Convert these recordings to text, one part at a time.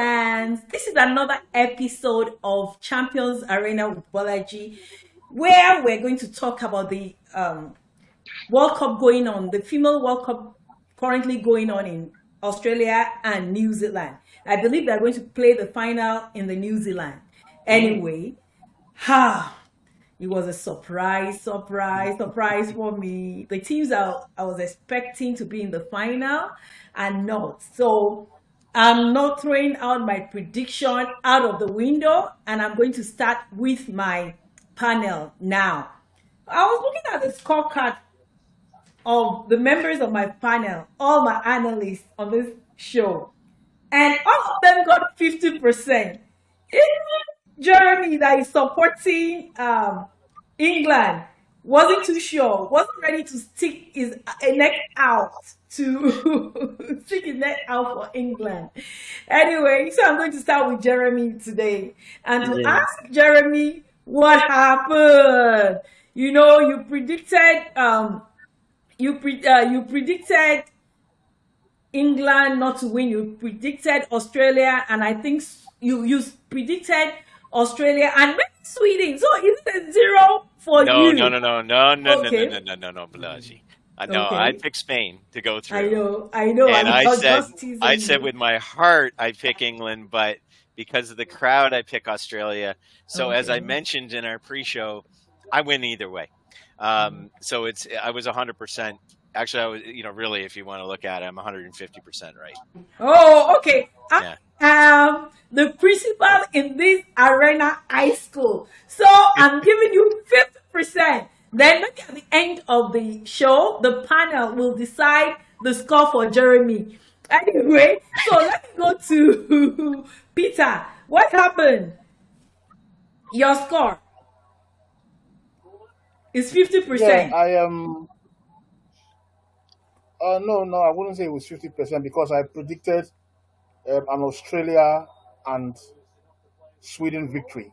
fans. This is another episode of Champions Arena with Bolaji, where we're going to talk about the World Cup going on, the female World Cup currently going on in Australia and New Zealand. I believe they're going to play the final in the New Zealand. Anyway, it was a surprise for me. The teams I was expecting to be in the final are not. So I'm not throwing out my prediction out of the window, and I'm going to start with my panel now. I was looking at the scorecard of the members of my panel, all my analysts on this show, and all of them got 50%. Even Jeremy, that is supporting England, wasn't too sure, wasn't ready to stick his neck out for England. Anyway, so I'm going to start with Jeremy today and to ask Jeremy what happened. You predicted you predicted England not to win. You predicted Australia, and I think you predicted Australia and maybe Sweden. So is it a 0 for you? No, Balaji. No, I picked Spain to go through. I know. And I said with my heart I pick England, but because of the crowd I pick Australia. So as I mentioned in our pre-show, I win either way. So I was 100%. Actually, I was, really, if you want to look at it, I'm 150% right. Oh, okay. I am the principal in this arena high school. So I'm giving you 50%. Then maybe at the end of the show, the panel will decide the score for Jeremy. Anyway, so let me go to Peter. What happened? Your score is 50%. Yeah, I am. No, I wouldn't say it was 50% because I predicted an Australia and Sweden victory.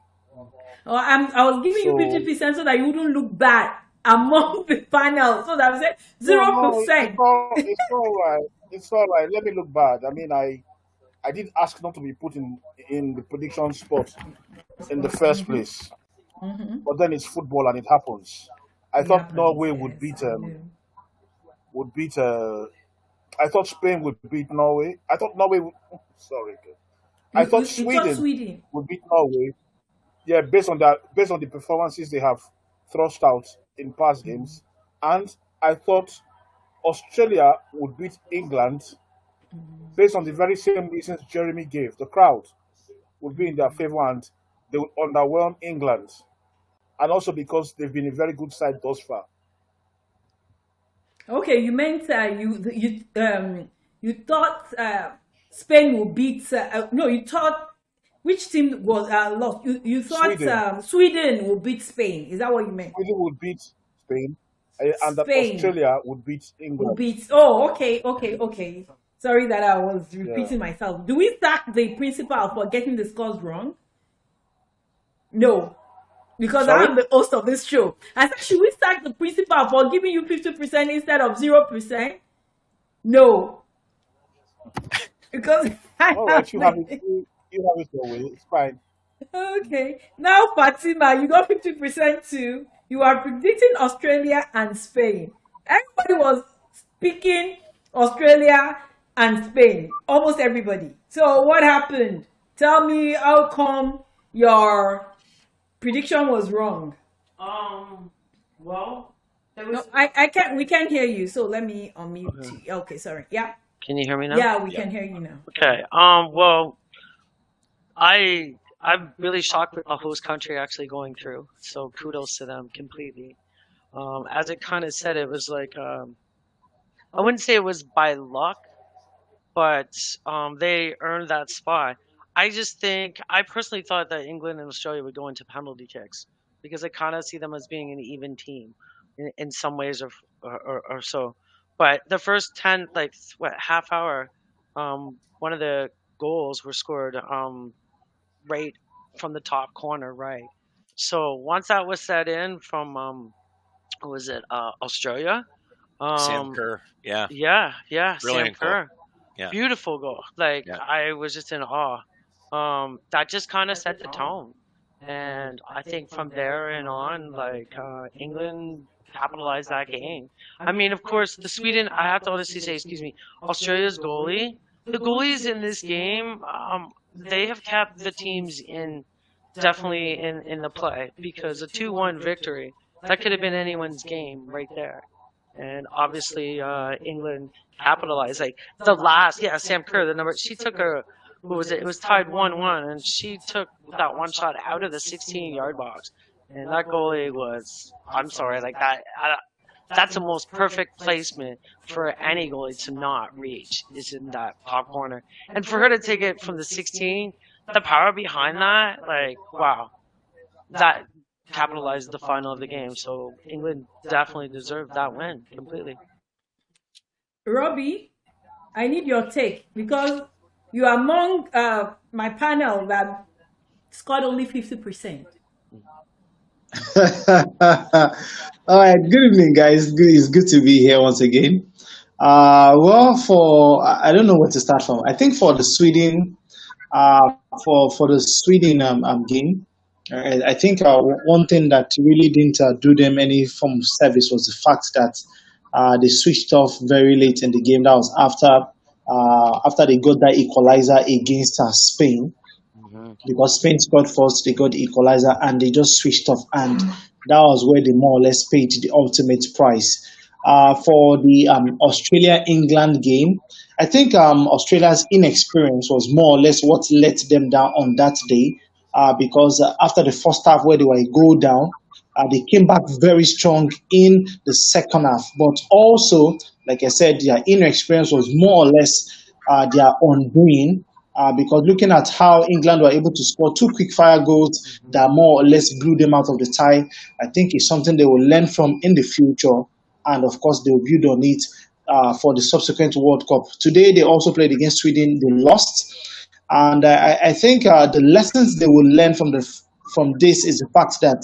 I was giving you 50% so that you wouldn't look bad among the panel. So that I said 0%. It's all right. It's all right. Let me look bad. I mean, I did ask not to be put in the prediction spot in the first place. But then it's football and it happens. I thought Norway would beat. I thought Spain would beat Norway. I thought Norway would. Sorry. I thought Sweden would beat Norway. Yeah, based on the performances they have thrust out in past games, and I thought Australia would beat England based on the very same reasons Jeremy gave. The crowd would be in their favor and they would underwhelm England, and also because they've been a very good side thus far. Okay, you meant you thought Spain would beat. No, you thought which team was lost? You thought Sweden would beat Spain. Is that what you meant? Sweden would beat Spain, and that Australia would beat England. Okay. Sorry that I was repeating myself. Do we sack the principal for getting the scores wrong? No. Because I'm the host of this show. I said, should we sack the principal for giving you 50% instead of 0%? No. Because you have it your way. It's fine. Okay. Now, Fatima, you got 50% too. You are predicting Australia and Spain. Everybody was picking Australia and Spain. Almost everybody. So what happened? Tell me how come your prediction was wrong. Well, no, I can't. We can't hear you. So let me unmute you. Okay, sorry. Yeah. Can you hear me now? Yeah, we can hear you now. Okay. Well, I'm really shocked with the host country actually going through. So kudos to them completely. As it kind of said, it was like I wouldn't say it was by luck, but they earned that spot. I personally thought that England and Australia would go into penalty kicks because I kind of see them as being an even team in some ways or so. But the first half hour, one of the goals were scored right from the top corner, right. So once that was set in from Australia? Sam Kerr, yeah. Yeah, brilliant Sam Kerr. Yeah. Beautiful goal. I was just in awe. that just kind of set the tone. And I think from there and on, like England capitalized that game. I mean, of course, the Sweden. I have to honestly say, excuse me, Australia's goalie. The goalies in this game, they have kept the teams in definitely in the play, because a 2-1 victory, that could have been anyone's game right there. And obviously, England capitalized. Like the last, yeah, Sam Kerr, the number, she took a, what was it? It was tied 1-1, and she took that one shot out of the 16-yard box. And that goalie was, I'm sorry, like that. That's the most perfect placement for any goalie to not reach, is in that top corner. And for her to take it from the 16, the power behind that, like, wow, that capitalized the final of the game. So England definitely deserved that win completely. Robbie, I need your take because you are among my panel that scored only 50%. All right, good evening, guys. It's good to be here once again. Well, I don't know where to start from. I think for the Sweden, uh, for the Sweden game, I think one thing that really didn't do them any form of service was the fact that they switched off very late in the game. That was after they got that equalizer against Spain, because Spain scored first, they got the equalizer, and they just switched off, and that was where they more or less paid the ultimate price. For the Australia England game, I think Australia's inexperience was more or less what let them down on that day, because after the first half where they were a goal down, they came back very strong in the second half. But also, like I said, their inexperience was more or less their undoing, because looking at how England were able to score two quick fire goals that more or less blew them out of the tie, I think it's something they will learn from in the future. And of course, they will build on it for the subsequent World Cup. Today, they also played against Sweden. They lost. And I think the lessons they will learn from this is the fact that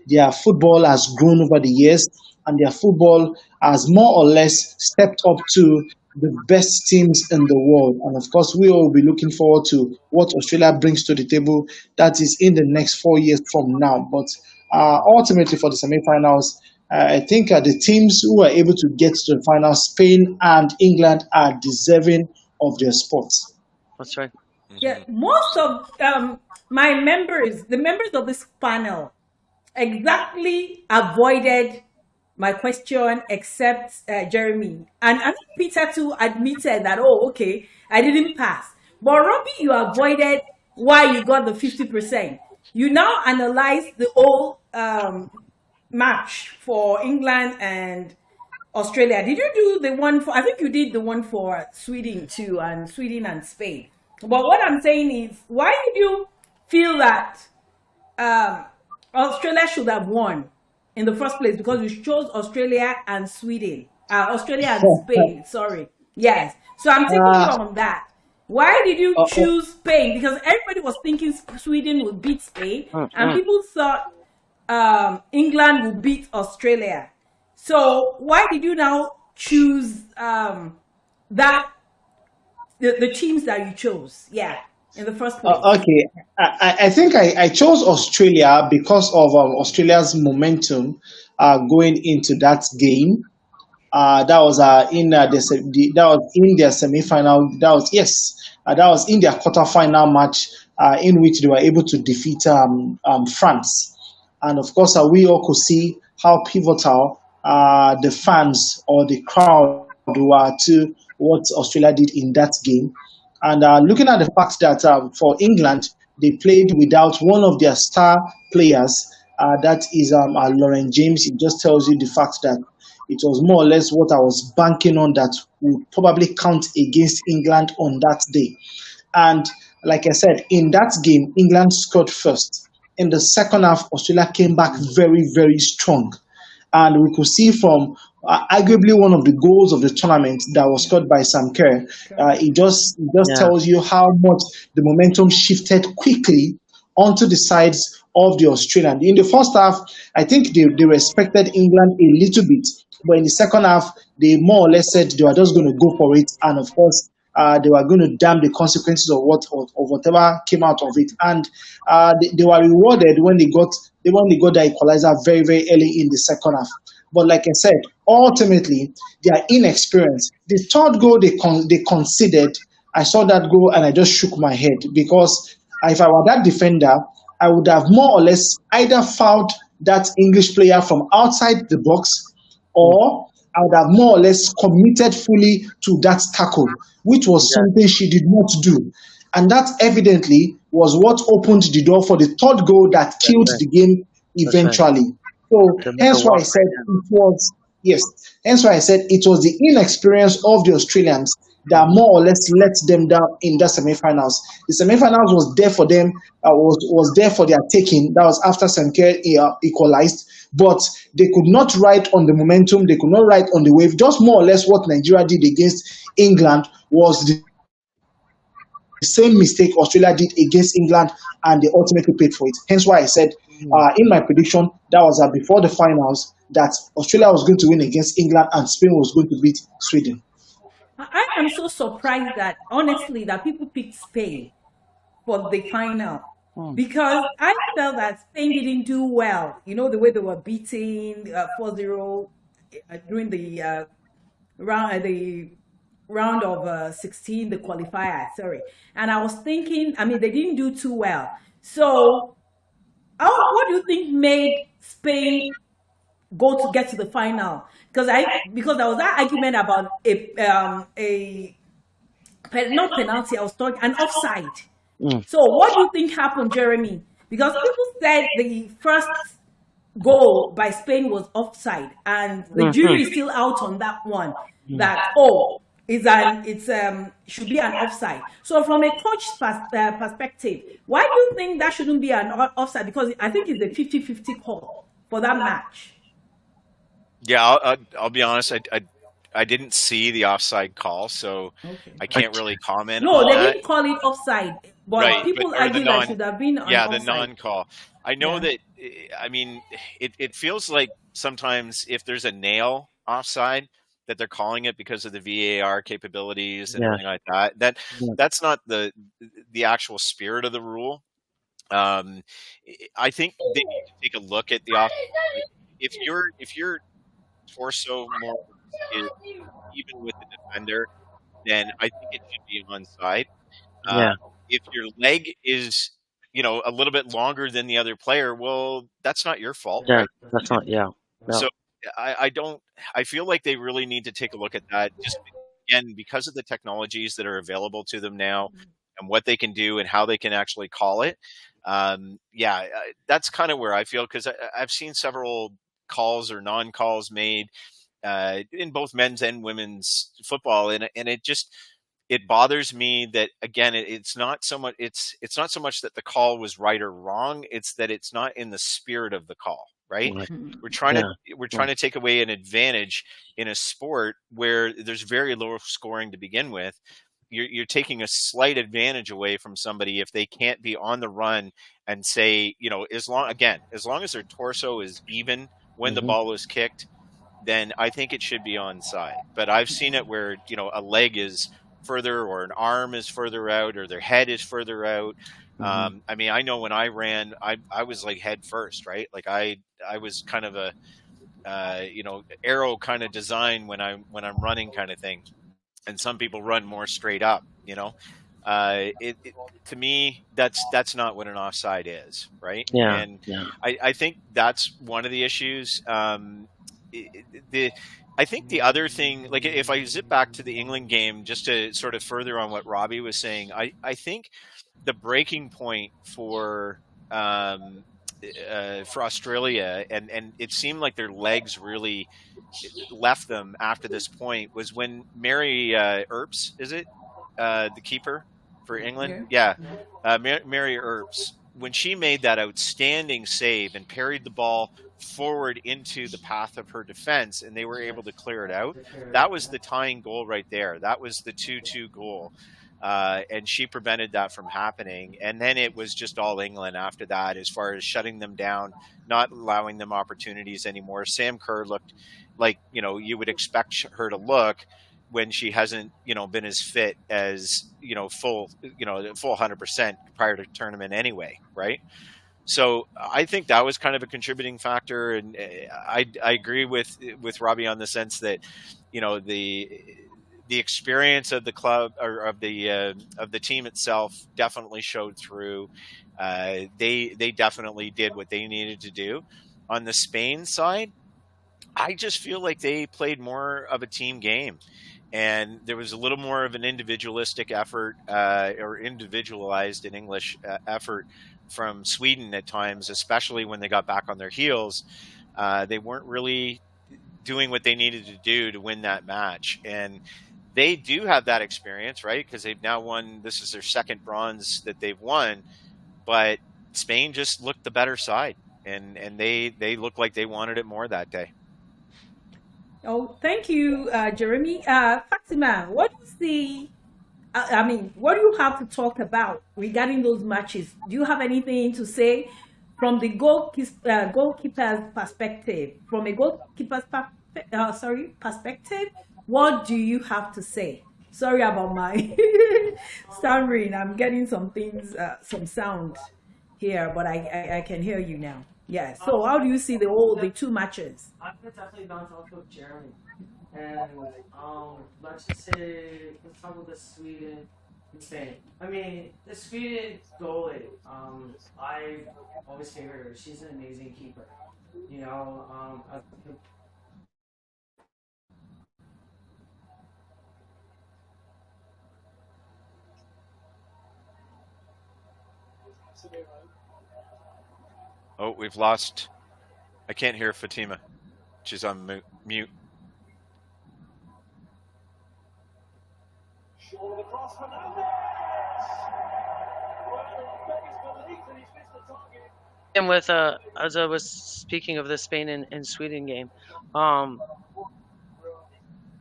their football has grown over the years, and their football has more or less stepped up to the best teams in the world. And of course, we will be looking forward to what Australia brings to the table. That is in the next 4 years from now. But ultimately, for the semi-finals, I think the teams who are able to get to the final, Spain and England, are deserving of their spots. That's right. Yeah, most of my members, the members of this panel, exactly avoided my question, except Jeremy. And I think Peter too admitted that, oh, okay, I didn't pass. But Robbie, you avoided why you got the 50%. You now analyze the whole match for England and Australia. Did you do the one for, I think you did the one for Sweden too, and Sweden and Spain. But what I'm saying is, why did you feel that Australia should have won in the first place? Because you chose Australia and Sweden. Australia and Spain, sorry. Yes. So I'm taking you on that. Why did you choose Spain? Because everybody was thinking Sweden would beat Spain, and people thought England would beat Australia. So why did you now choose that the teams that you chose? Yeah, in the first place. Okay, I think I chose Australia because of Australia's momentum going into that game. That was that was in their semi-final. That was in their quarter-final match, in which they were able to defeat France. And of course, we all could see how pivotal the fans or the crowd were to what Australia did in that game. And looking at the fact that for England, they played without one of their star players, that is Lauren James. It just tells you the fact that it was more or less what I was banking on that would probably count against England on that day. And like I said, in that game, England scored first. In the second half, Australia came back very, very strong. And we could see from arguably one of the goals of the tournament that was scored by Sam Kerr. It just tells you how much the momentum shifted quickly onto the sides of the Australian. In the first half, I think they respected England a little bit, but in the second half, they more or less said they were just going to go for it. And of course, they were going to damn the consequences of whatever came out of it, and they were rewarded when they got the equalizer very very early in the second half. But like I said, ultimately they are inexperienced. The third goal they conceded, I saw that goal and I just shook my head because if I were that defender, I would have more or less either fouled that English player from outside the box, or I would have more or less committed fully to that tackle, which was something she did not do. And that evidently was what opened the door for the third goal that killed the game eventually. So hence why I said it was, yes, hence why I said it was the inexperience of the Australians that more or less let them down in the semifinals. The semifinals was there for them, was there for their taking. That was after Sanker equalized, but they could not ride on the momentum. They could not ride on the wave. Just more or less what Nigeria did against England was the same mistake Australia did against England, and they ultimately paid for it. Hence why I said in my prediction that was before the finals that Australia was going to win against England and Spain was going to beat Sweden. I am so surprised that, honestly, that people picked Spain for the final, because I felt that Spain didn't do well. You know, the way they were beating 4-0 during the round of 16, the qualifier, sorry. And I was thinking, I mean, they didn't do too well. So what do you think made Spain get to the final? Because there was that argument about a not penalty, I was talking an offside. So what do you think happened, Jeremy? Because people said the first goal by Spain was offside, and the jury is still out on that one. That should be an offside. So from a coach's perspective, why do you think that shouldn't be an offside? Because I think it's a 50-50 call for that match. Yeah, I'll be honest. I didn't see the offside call, so I can't really comment. No, they that. Didn't call it offside, but people argue that should have been the non-call. I know that. I mean, it feels like sometimes if there's a nail offside, that they're calling it because of the VAR capabilities and everything like that. That's not the actual spirit of the rule. I think they need to take a look at the offside. If your torso more is even with the defender, then I think it should be onside. If your leg is, a little bit longer than the other player, well, that's not your fault. Yeah, right? that's not. Yeah. So I feel like they really need to take a look at that. Just again, because of the technologies that are available to them now, and what they can do and how they can actually call it. That's kind of where I feel, because I've seen several calls or non-calls made in both men's and women's football, and it bothers me that, again, it's not so much that the call was right or wrong, it's that it's not in the spirit of the call, right? We're trying to take away an advantage in a sport where there's very low scoring to begin with. You're taking a slight advantage away from somebody if they can't be on the run and say, as long as their torso is even when the ball is kicked, then I think it should be onside. But I've seen it where, a leg is further, or an arm is further out, or their head is further out. I mean, I know when I ran, I was like head first, right? Like I was kind of a, arrow kind of design when I'm running kind of thing. And some people run more straight up, to me, that's not what an offside is, right? I think that's one of the issues. I think the other thing, like if I zip back to the England game, just to sort of further on what Robbie was saying, I think the breaking point for Australia, and it seemed like their legs really left them after this point, was when Mary Earps, is it the keeper for England? Mary Earps, when she made that outstanding save and parried the ball forward into the path of her defense, and they were able to clear it out. That was the tying goal right there. That was the 2-2 goal. And she prevented that from happening. And then it was just all England after that, as far as shutting them down, not allowing them opportunities anymore. Sam Kerr looked like, you would expect her to look. when she hasn't, been as fit as, full 100% prior to tournament anyway, right? So I think that was kind of a contributing factor, and I agree with Robbie on the sense that, the experience of the club, or of the team itself, definitely showed through. They definitely did what they needed to do. On the Spain side, I just feel like they played more of a team game, and there was a little more of an individualistic effort, or individualized in English, effort from Sweden at times, especially when they got back on their heels. They weren't really doing what they needed to do to win that match, and they do have that experience, right? Because they've now won. This is their second bronze that they've won, but Spain just looked the better side, and they looked like they wanted it more that day. Oh, thank you, Jeremy. Fatima, what is what do you have to talk about regarding those matches? Do you have anything to say from the goalkeeper's perspective? From a goalkeeper's perspective, what do you have to say? Sorry about my stammering. I'm getting some sound here, but I can hear you now. Yeah. So how do you see the two matches? I could definitely bounce off of Jeremy. And let's just say, let's talk about the Sweden and Spain. I mean, the Sweden goalie, I always favored her. She's an amazing keeper. Oh, we've lost. I can't hear Fatima. She's on mute. And with as I was speaking of the Spain and Sweden game,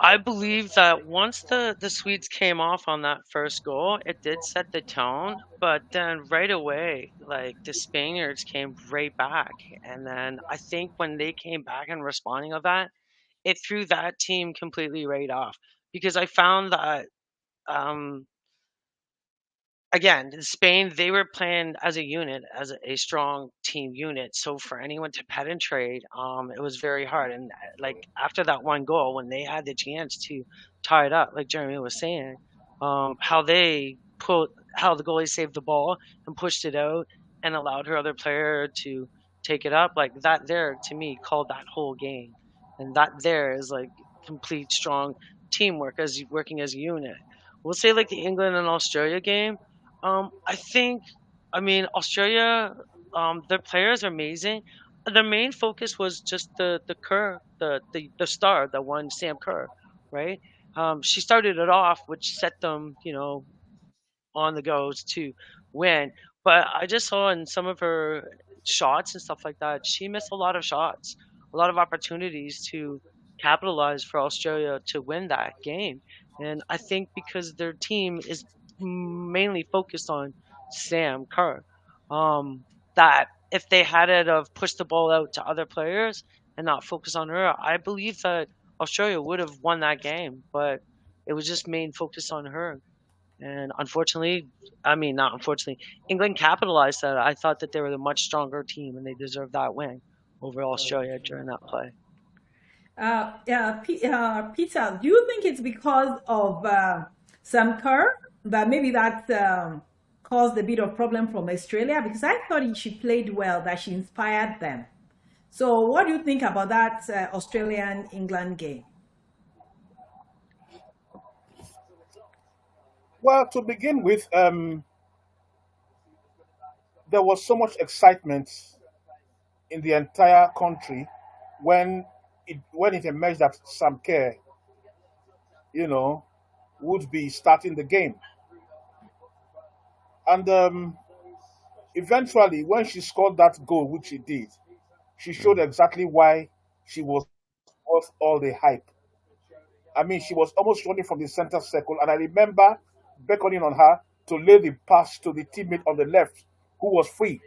I believe that once the Swedes came off on that first goal, it did set the tone. But then right away, like, the Spaniards came right back, and then I think when they came back and responding of that, it threw that team completely right off, because I found that again, Spain, they were playing as a unit, as a strong team unit. So for anyone to penetrate, it was very hard. And like, after that one goal, when they had the chance to tie it up, like Jeremy was saying, how the goalie saved the ball and pushed it out and allowed her other player to take it up, like that there, to me, called that whole game. And that there is like complete strong teamwork, as working as a unit. We'll say like the England and Australia game. I mean, Australia, their players are amazing. Their main focus was just the Kerr, the star, the one Sam Kerr, right? She started it off, which set them, on the goes to win. But I just saw in some of her shots and stuff like that, she missed a lot of shots, a lot of opportunities to capitalize for Australia to win that game. And I think because their team is mainly focused on Sam Kerr, that if they had it of pushed the ball out to other players and not focus on her, I believe that Australia would have won that game. But it was just main focus on her. And unfortunately, not unfortunately, England capitalized that. I thought that they were the much stronger team and they deserved that win over Australia during that play. Peter, do you think it's because of Sam Kerr that maybe that caused a bit of problem from Australia? Because I thought she played well, that she inspired them. So what do you think about that Australian-England game? Well, to begin with, there was so much excitement in the entire country when it emerged that Sam Kerr, would be starting the game. And eventually, when she scored that goal, which she did, she showed exactly why she was worth all the hype. I mean, she was almost running from the center circle, and I remember beckoning on her to lay the pass to the teammate on the left, who was free.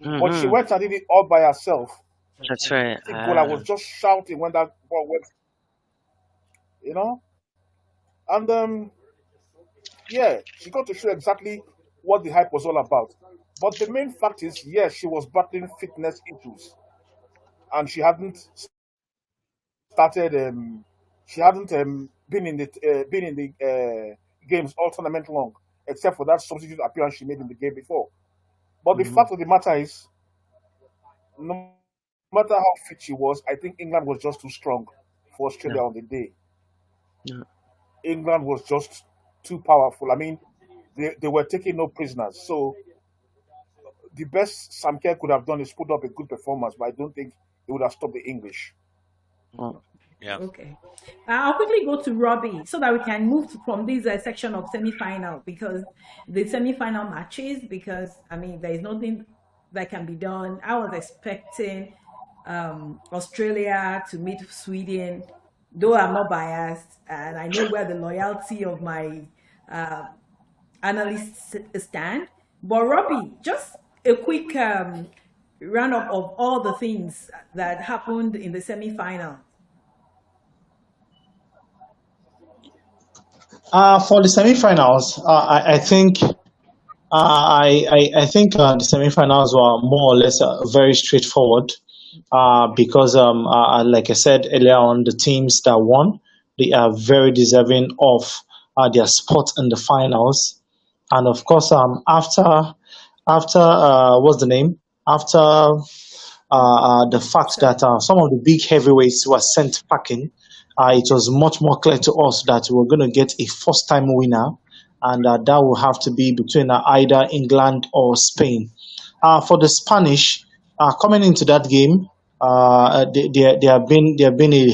Mm-hmm. But she went and did it all by herself. That's right. I was just shouting when that ball went. And yeah, she got to show exactly what the hype was all about. But the main fact is, yes, she was battling fitness issues, and started. She hadn't been in the games all tournament long, except for that substitute appearance she made in the game before. But the fact of the matter is, no matter how fit she was, I think England was just too strong for Australia on the day. Yeah. England was just too powerful. I mean, they were taking no prisoners. So the best Sam Kerr could have done is put up a good performance, but I don't think it would have stopped the English. Well, Yeah. Okay. I'll quickly go to Robbie so that we can move from this section of semi-final, because the semi-final matches, because I mean there is nothing that can be done. I was expecting Australia to meet Sweden, though I'm not biased and I know where the loyalty of my analysts stand. But Robbie, just a quick roundup of all the things that happened in the semi-final. For the semi-finals, I think I think the semi-finals were more or less very straightforward because, like I said earlier on, the teams that won, they are very deserving of their spot in the finals. And of course, after what's the name? After the fact that some of the big heavyweights were sent packing, it was much more clear to us that we were going to get a first-time winner, and that will have to be between either England or Spain. For the Spanish, coming into that game, there have been a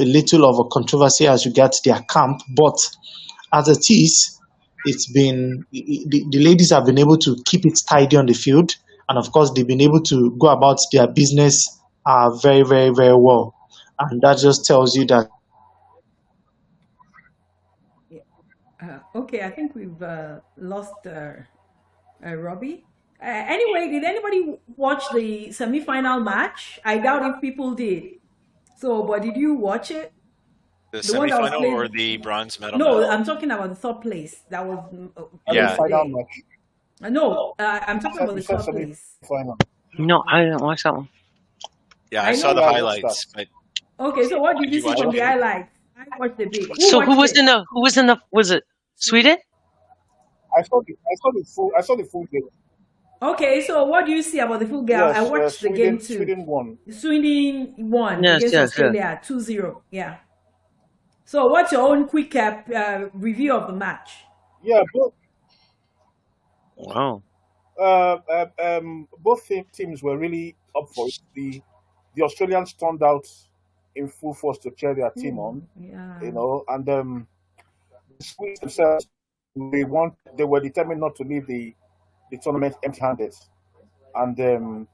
little of a controversy as regards their camp, but as it is, it's been the ladies have been able to keep it tidy on the field, and of course they've been able to go about their business very, very, very well, and that just tells you that. Okay, I think we've lost Robbie. Anyway, did anybody watch the semi-final match? I doubt if people did. So, but did you watch it? The one that was semifinal played- or the bronze medal? No, match? I'm talking about the third place. That was Yeah. Final today. match. No, I'm talking about the You said third place. semi-final. no, I didn't watch that one. Yeah, I I saw know. the Yeah, I watched highlights, but Okay, so what did Did you you see watch from it, the Katie? highlights? I watched the big. So who watched was it? in the was it Sweden? I saw the full game. Okay, so what do you see about the full game? Yes, I watched the game too. Sweden won. Sweden won Yes, against yes, Australia 2-0. Yeah. So what's your own quick review of the match? Yeah, Wow. both teams were really up for it. The Australians turned out in full force to cheer their team on, Yeah. you know, and the Swedes themselves, they were determined not to leave the tournament empty-handed, and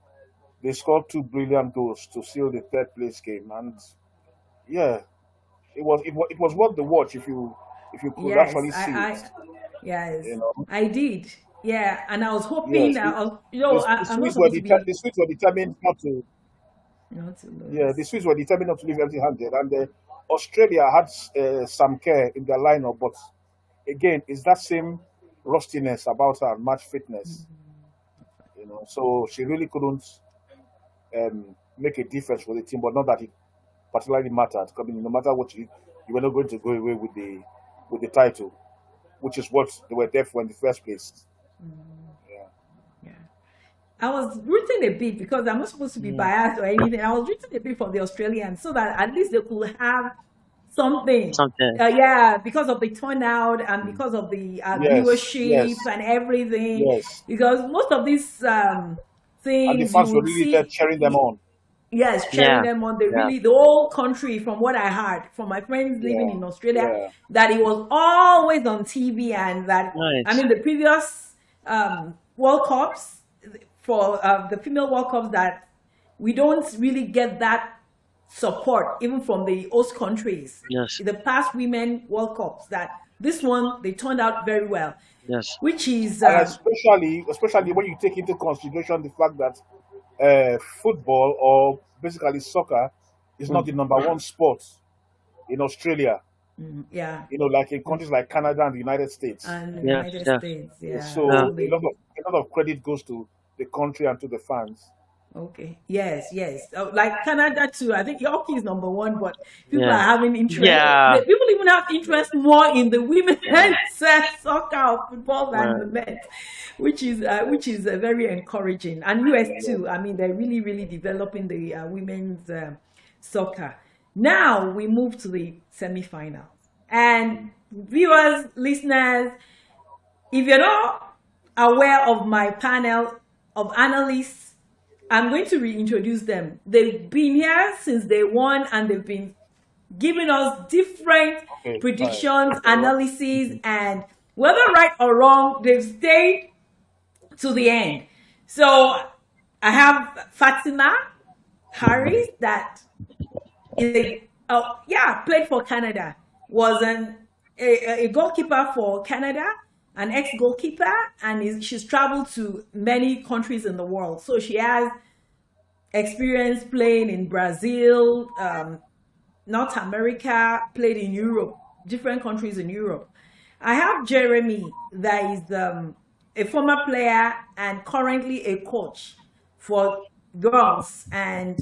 they scored two brilliant goals to seal the third place game, and yeah, it was worth the watch if you could Yes, actually see it. yes, You know? I did. Yeah, and I was hoping, Yes, I'm The not Swedes supposed to be, the Swedes were determined not to. not to lose. Yeah, the Swedes were determined not to leave empty-handed, and Australia had Sam Kerr in their lineup, but again, it's that same rustiness about her match fitness, you know. So she really couldn't make a difference for the team, but not that it particularly mattered. I mean, no matter what you were not going to go away with the title, which is what they were there for in the first place. Yeah. I was rooting a bit because I'm not supposed to be biased or anything. I was rooting a bit for the Australians so that at least they could have something. Something. Yeah, because of the turnout and because of the viewership and everything. Yes. Because most of these And things the fans you were would really see, there cheering them on. yes, cheering Yeah. them on. They Yeah. really, the whole country, from what I heard from my friends living Yeah. in Australia, Yeah. that it was always on TV, and that Nice. I mean the previous World Cups for the female World Cups, that we don't really get that support even from the host countries. Yes. The past women World Cups, that this one they turned out very well, Yes. which is And especially when you take into consideration the fact that football, or basically soccer, is not the number one sport in Australia. Yeah. Like in countries like Canada and the United States. And the United States, yeah. So a lot of credit goes to the country and to the fans. Okay. Yes. Like Canada too. I think hockey is number one, but people are having interest. Yeah. People even have interest more in the women's soccer or football than the men, which is very encouraging. And US too. I mean, they're really, really developing the women's soccer. Now we move to the semi-finals. And viewers, listeners, if you're not aware of my panel of analysts, I'm going to reintroduce them. They've been here since day one, and they've been giving us different predictions, analyses, and whether right or wrong, they've stayed to the end. So I have Fatima Harris, that is played for Canada, was a goalkeeper for Canada, an ex-goalkeeper, and she's traveled to many countries in the world. So she has experience playing in Brazil, North America, played in Europe, different countries in Europe. I have Jeremy, that is a former player and currently a coach for girls and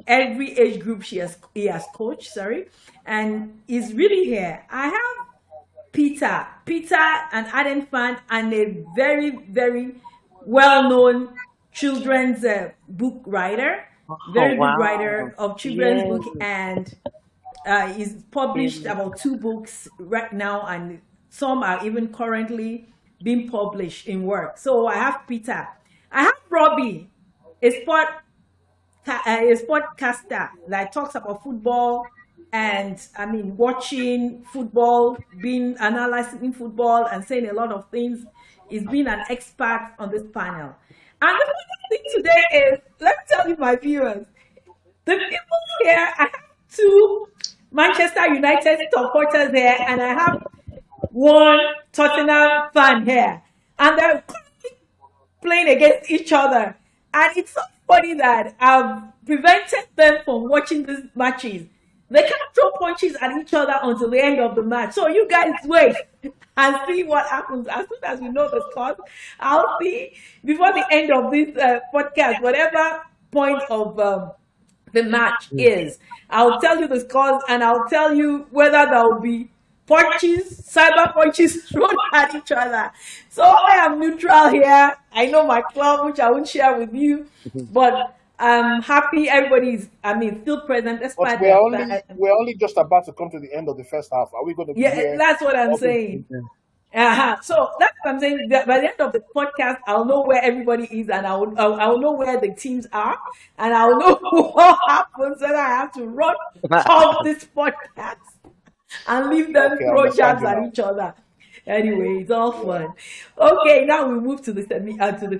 every age group he has coached, and is really here. I have Peter, an ardent fan and a very, very well-known children's book writer, very good writer of children's book, and he's published about 2 books right now, and some are even currently being published in work. So I have Peter. I have Robbie, a sportcaster that talks about football, and I mean, watching football, analyzing football, and saying a lot of things. He's been an expert on this panel. And the funny thing today is, let me tell you, my viewers, the people here, I have 2 Manchester United supporters here, and I have 1 Tottenham fan here, and they're playing against each other. And it's so funny that I've prevented them from watching these matches. They can't throw punches at each other until the end of the match. So you guys wait and see what happens. As soon as we know the score, I'll see before the end of this podcast, whatever point of the match is, I'll tell you the scores, and I'll tell you whether there will be cyber punches thrown at each other. So I am neutral here. I know my club, which I won't share with you, but I'm happy everybody's, still present. But we're only just about to come to the end of the first half. Are we going to be here? That's what I'm saying. So that's what I'm saying. By the end of the podcast, I'll know where everybody is, and I'll know where the teams are, and I'll know what happens when I have to run off this podcast and leave them throw jabs at each other. Anyway, it's all fun. Okay, now we move to the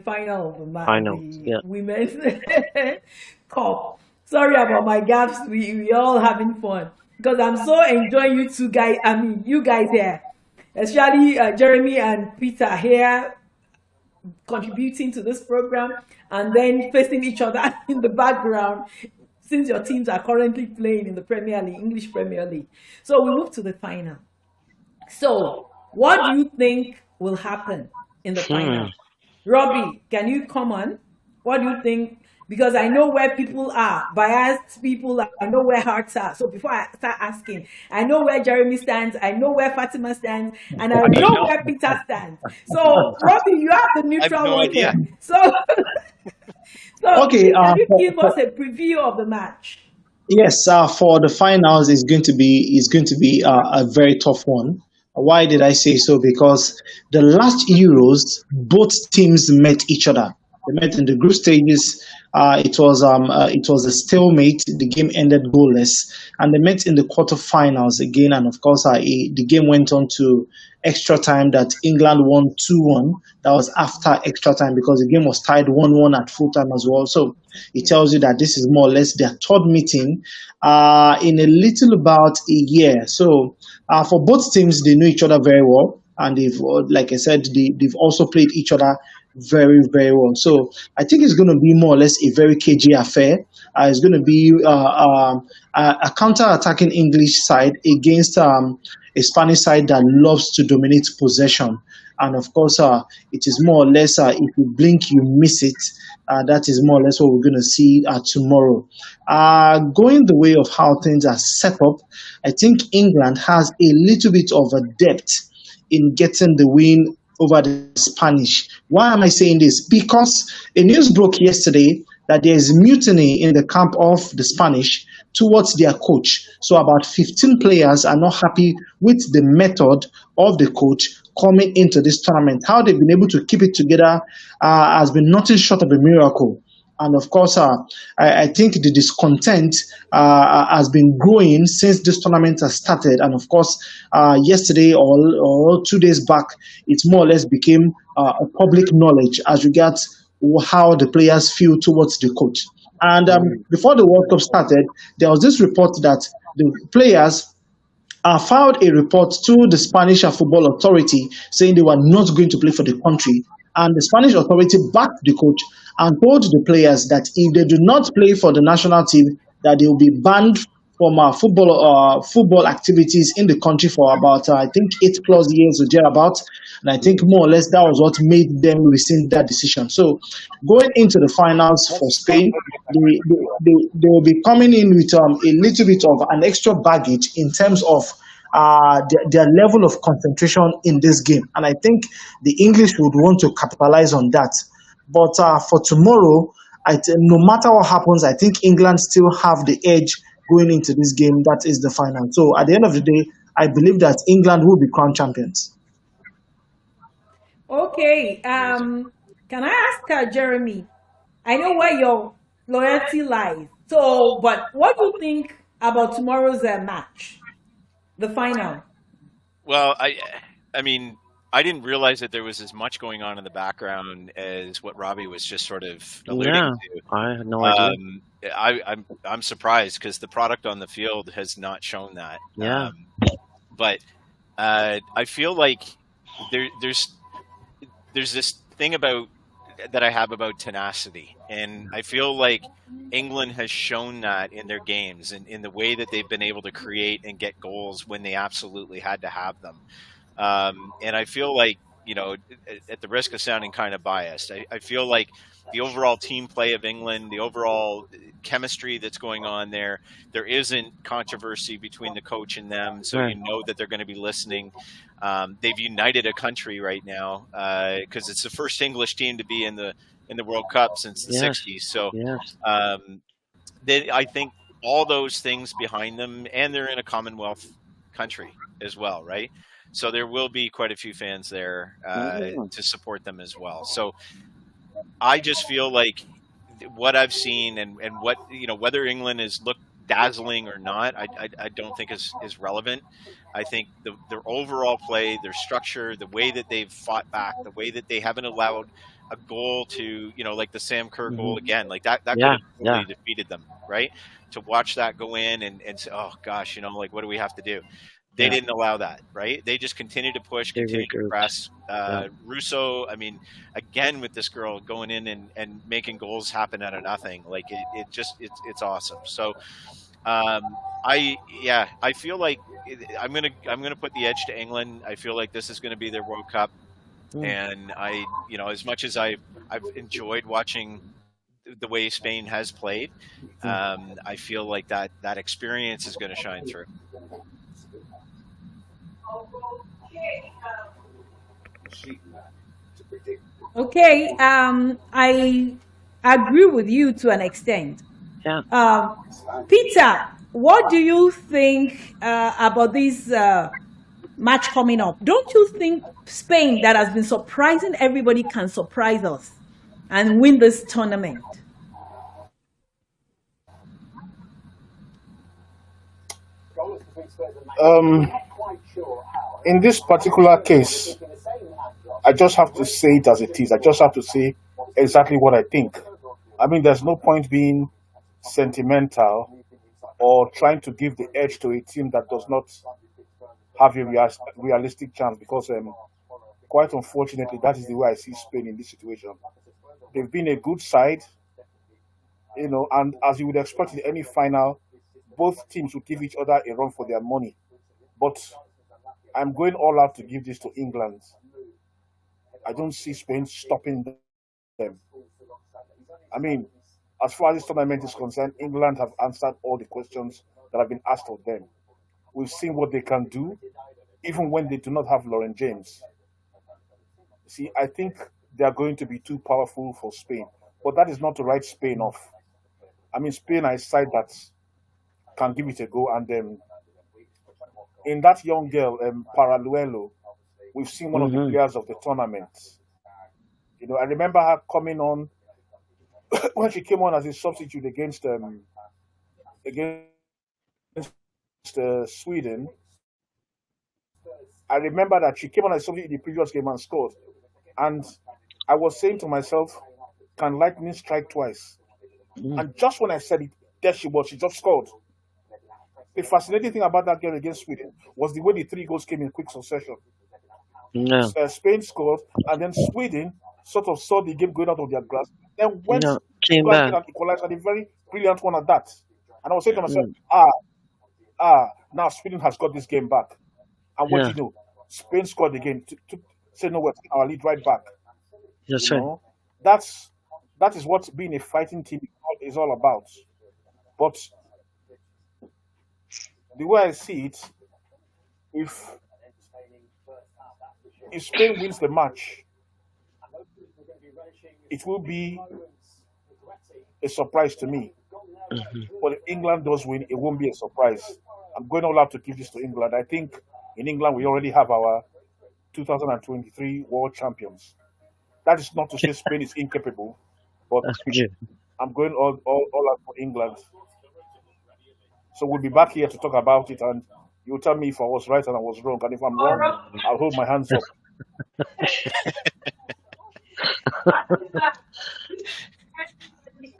final of the match. Women's Cup. Sorry about my gaps. We all having fun because I'm so enjoying you two guys. You guys here, especially Jeremy and Peter here, contributing to this program, and then facing each other in the background, since your teams are currently playing in the Premier League, English Premier League. So we move to the final. So what do you think will happen in the final? Robbie, can you come on? What do you think? Because I know where people are, biased people, I know where hearts are. So before I start asking, I know where Jeremy stands, I know where Fatima stands, and I know where Peter stands. So Robbie, you have the neutral one here. So okay, can you give us a preview of the match? Yes, for the finals, it's going to be a very tough one. Why did I say so? Because the last Euros, both teams met each other. They met in the group stages. It was a stalemate. The game ended goalless, and they met in the quarterfinals again. And of course, the game went on to extra time. That England won 2-1. That was after extra time because the game was tied 1-1 at full time as well. So it tells you that this is more or less their 3rd meeting in a little about a year. So for both teams, they know each other very well, and they've, like I said, they've also played each other very, very well. So I think it's going to be more or less a very cagey affair. It's going to be a counter-attacking English side against a Spanish side that loves to dominate possession. And of course, it is more or less, if you blink, you miss it. That is more or less what we're going to see tomorrow. Going the way of how things are set up, I think England has a little bit of a depth in getting the win over the Spanish. Why am I saying this? Because a news broke yesterday that there is mutiny in the camp of the Spanish towards their coach. So about 15 players are not happy with the method of the coach coming into this tournament. How they've been able to keep it together has been nothing short of a miracle. And of course, I think the discontent has been growing since this tournament has started. And of course, yesterday or 2 days back, it more or less became a public knowledge as regards how the players feel towards the coach. And before the World Cup started, there was this report that the players filed a report to the Spanish Football Authority saying they were not going to play for the country. And the Spanish authority backed the coach and told the players that if they do not play for the national team, that they will be banned from football activities in the country for about I think 8+ years or thereabouts. And I think more or less that was what made them rescind that decision. So going into the finals for Spain, they will be coming in with a little bit of an extra baggage in terms of their level of concentration in this game. And I think the English would want to capitalize on that. But for tomorrow, no matter what happens, I think England still have the edge going into this game. That is the final. So at the end of the day, I believe that England will be crowned champions. Okay. Can I ask Jeremy? I know where your loyalty lies. So, but what do you think about tomorrow's match, the final? Well, I mean, I didn't realize that there was as much going on in the background as what Robbie was just sort of alluding to. I had no idea. I'm surprised because the product on the field has not shown that. Yeah. But I feel like there's this thing that I have about tenacity, and I feel like England has shown that in their games and in the way that they've been able to create and get goals when they absolutely had to have them. And I feel like, at the risk of sounding kind of biased, I feel like the overall team play of England, the overall chemistry that's going on there isn't controversy between the coach and them. So you know that they're going to be listening. They've united a country right now because it's the first English team to be in the World Cup since the 60s. So I think all those things behind them, and they're in a Commonwealth country as well, right? So there will be quite a few fans there to support them as well. So I just feel like what I've seen and what, whether England has looked dazzling or not, I don't think is relevant. I think their overall play, their structure, the way that they've fought back, the way that they haven't allowed a goal to, like the Sam Kerr goal again, like that could have totally defeated them, right? To watch that go in and say, oh gosh, like what do we have to do? They didn't allow that, right? They just continued to push, continued to press. Russo, I mean, again with this girl going in and making goals happen out of nothing, like it's awesome. So I feel like I'm gonna put the edge to England. I feel like this is gonna be their World Cup, and I, as much as I've enjoyed watching the way Spain has played, I feel like that experience is going to shine through. Okay, I agree with you to an extent. Yeah. Peter, what do you think about this match coming up? Don't you think Spain, that has been surprising everybody, can surprise us and win this tournament? In this particular case, I just have to say it as it is. I just have to say exactly what I think. I mean, there's no point being sentimental or trying to give the edge to a team that does not have a realistic chance, because quite unfortunately, that is the way I see Spain in this situation. They've been a good side, and as you would expect in any final, both teams will give each other a run for their money. But I'm going all out to give this to England. I don't see Spain stopping them. I mean, as far as this tournament is concerned, England have answered all the questions that have been asked of them. We've seen what they can do, even when they do not have Lauren James. See, I think they are going to be too powerful for Spain, but that is not to write Spain off. I mean, Spain are a side that can give it a go, and in that young girl, Paraluelo, we've seen one of the players of the tournament. I remember her coming on when she came on as a substitute against Sweden. I remember that she came on as a substitute in the previous game and scored. And I was saying to myself, can lightning strike twice? And just when I said it, there she was. She just scored. The fascinating thing about that game against Sweden was the way the 3 goals came in quick succession. Yeah. Spain scored, and then Sweden sort of saw the game going out of their grasp, then went Yeah. to Came go and back. get an equalizer, and a very brilliant one at that. And I was saying to myself, now Sweden has got this game back. And what do Yeah. you know? Spain scored again to say, no, we're taking our lead right back. That's You right. know, that is what being a fighting team is all about. But the way I see it, if Spain wins the match, it will be a surprise to me. But if England does win, it won't be a surprise. I'm going all out to give this to England. I think in England we already have our 2023 world champions. That is not to say Spain is incapable, but Yeah. I'm going all out for England. So we'll be back here to talk about it, and you'll tell me if I was right and I was wrong. And if I'm wrong, I'll hold my hands up.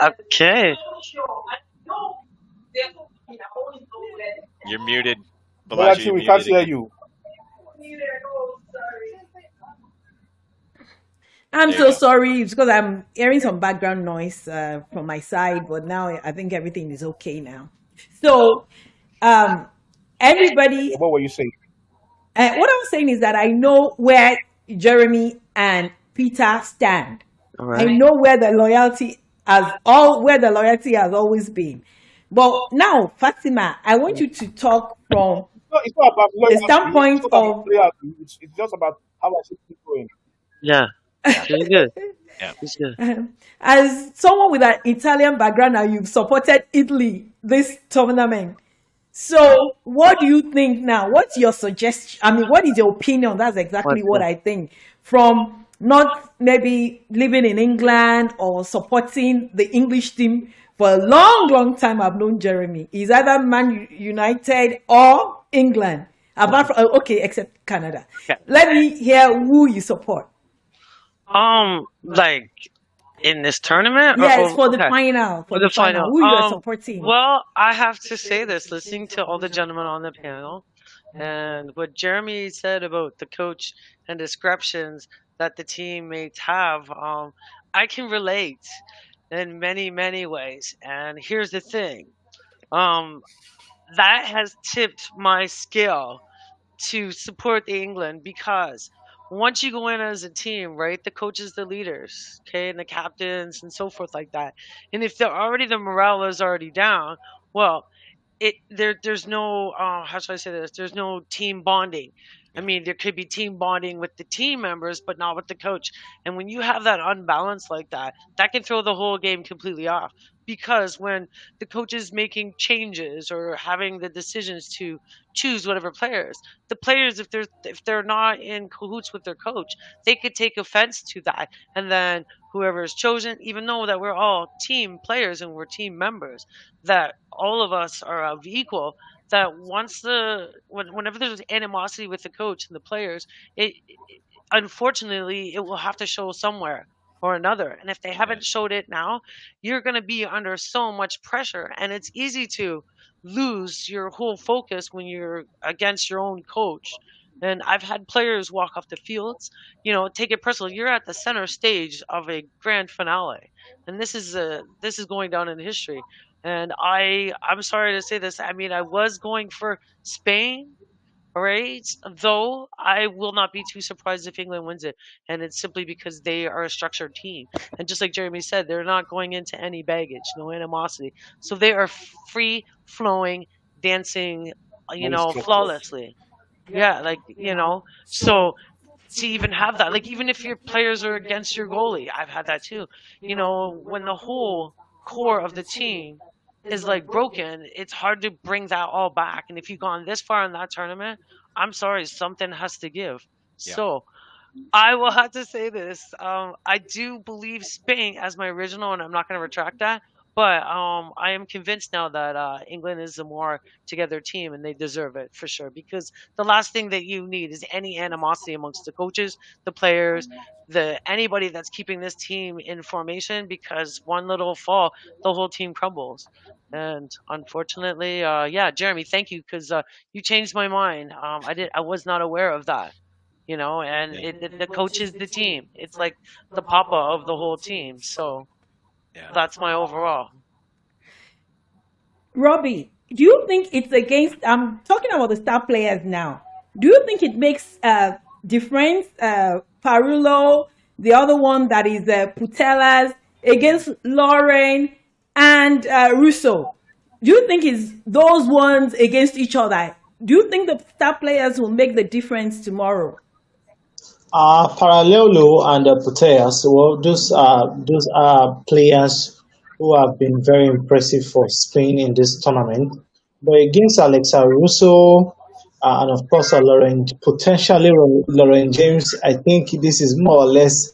Okay. You're muted. Bolaji, Balaji, you're we can't muted hear again. you. I'm There you so go. sorry. It's because I'm hearing some background noise from my side, but now I think everything is okay now. So, everybody, What were you saying? what I'm saying is that I know where Jeremy and Peter stand. All I right. know where the loyalty has always been. But now, Fatima, I want you to talk from No, it's not about the loyalty. It's standpoint not about of loyalty. It's just about how I see people going. Yeah. Yeah. She's good. Yeah. She's good. as someone with an Italian background, and you've supported Italy this tournament. So, what do you think now? What's your suggestion? I mean, what is your opinion? That's exactly What's what that? I think. From not maybe living in England or supporting the English team for a long, long time, I've known Jeremy. He's either Man United or England. Apart from, okay, except Canada. Okay. Let me hear who you support. Like in this tournament? Yes, for the okay. final. For the final. Who you are supporting? Well, I have to say this, listening to all the gentlemen on the panel, and what Jeremy said about the coach and descriptions that the teammates have, I can relate in many, many ways. And here's the thing. That has tipped my scale to support the England because once you go in as a team, right, the coaches, the leaders, okay, and the captains and so forth like that, and if the morale is already down, well, there's no how should I say this? There's no team bonding. I mean, there could be team bonding with the team members, but not with the coach. And when you have that unbalance like that, that can throw the whole game completely off. Because when the coach is making changes or having the decisions to choose whatever players, the players, if they're not in cahoots with their coach, they could take offense to that. And then whoever is chosen, even though that we're all team players and we're team members, that all of us are of equal, that whenever there's animosity with the coach and the players, unfortunately it will have to show somewhere or another. And if they haven't showed it now, you're going to be under so much pressure, and it's easy to lose your whole focus when you're against your own coach. And I've had players walk off the fields, take it personal. You're at the center stage of a grand finale, and this is going down in history. And I'm sorry to say this. I mean, I was going for Spain, right? Though I will not be too surprised if England wins it, and it's simply because they are a structured team. And just like Jeremy said, they're not going into any baggage, no animosity. So they are free flowing, dancing, Very structured. flawlessly. Yeah, like, so to even have that, like, even if your players are against your goalie, I've had that too. When the whole core of the team is like broken, it's hard to bring that all back. And if you've gone this far in that tournament, I'm sorry, something has to give. Yeah. So I will have to say this. I do believe Spain as my original, and I'm not going to retract that. But I am convinced now that England is a more together team, and they deserve it for sure. Because the last thing that you need is any animosity amongst the coaches, the players, the anybody that's keeping this team in formation. Because one little fall, the whole team crumbles. And unfortunately, yeah, Jeremy, thank you, because you changed my mind. I was not aware of that. And Yeah. the coach is the team. It's like the papa of the whole team. So Yeah. that's my overall. Robbie, do you think it's against? I'm talking about the star players now. Do you think it makes a difference? Parulo, the other one that is Putellas against Lauren and Russo. Do you think it's those ones against each other? Do you think the star players will make the difference tomorrow? Parallelo and Putellas, well, those are players who have been very impressive for Spain in this tournament. But against Alexa Russo and of course potentially Lauren James, I think this is more or less.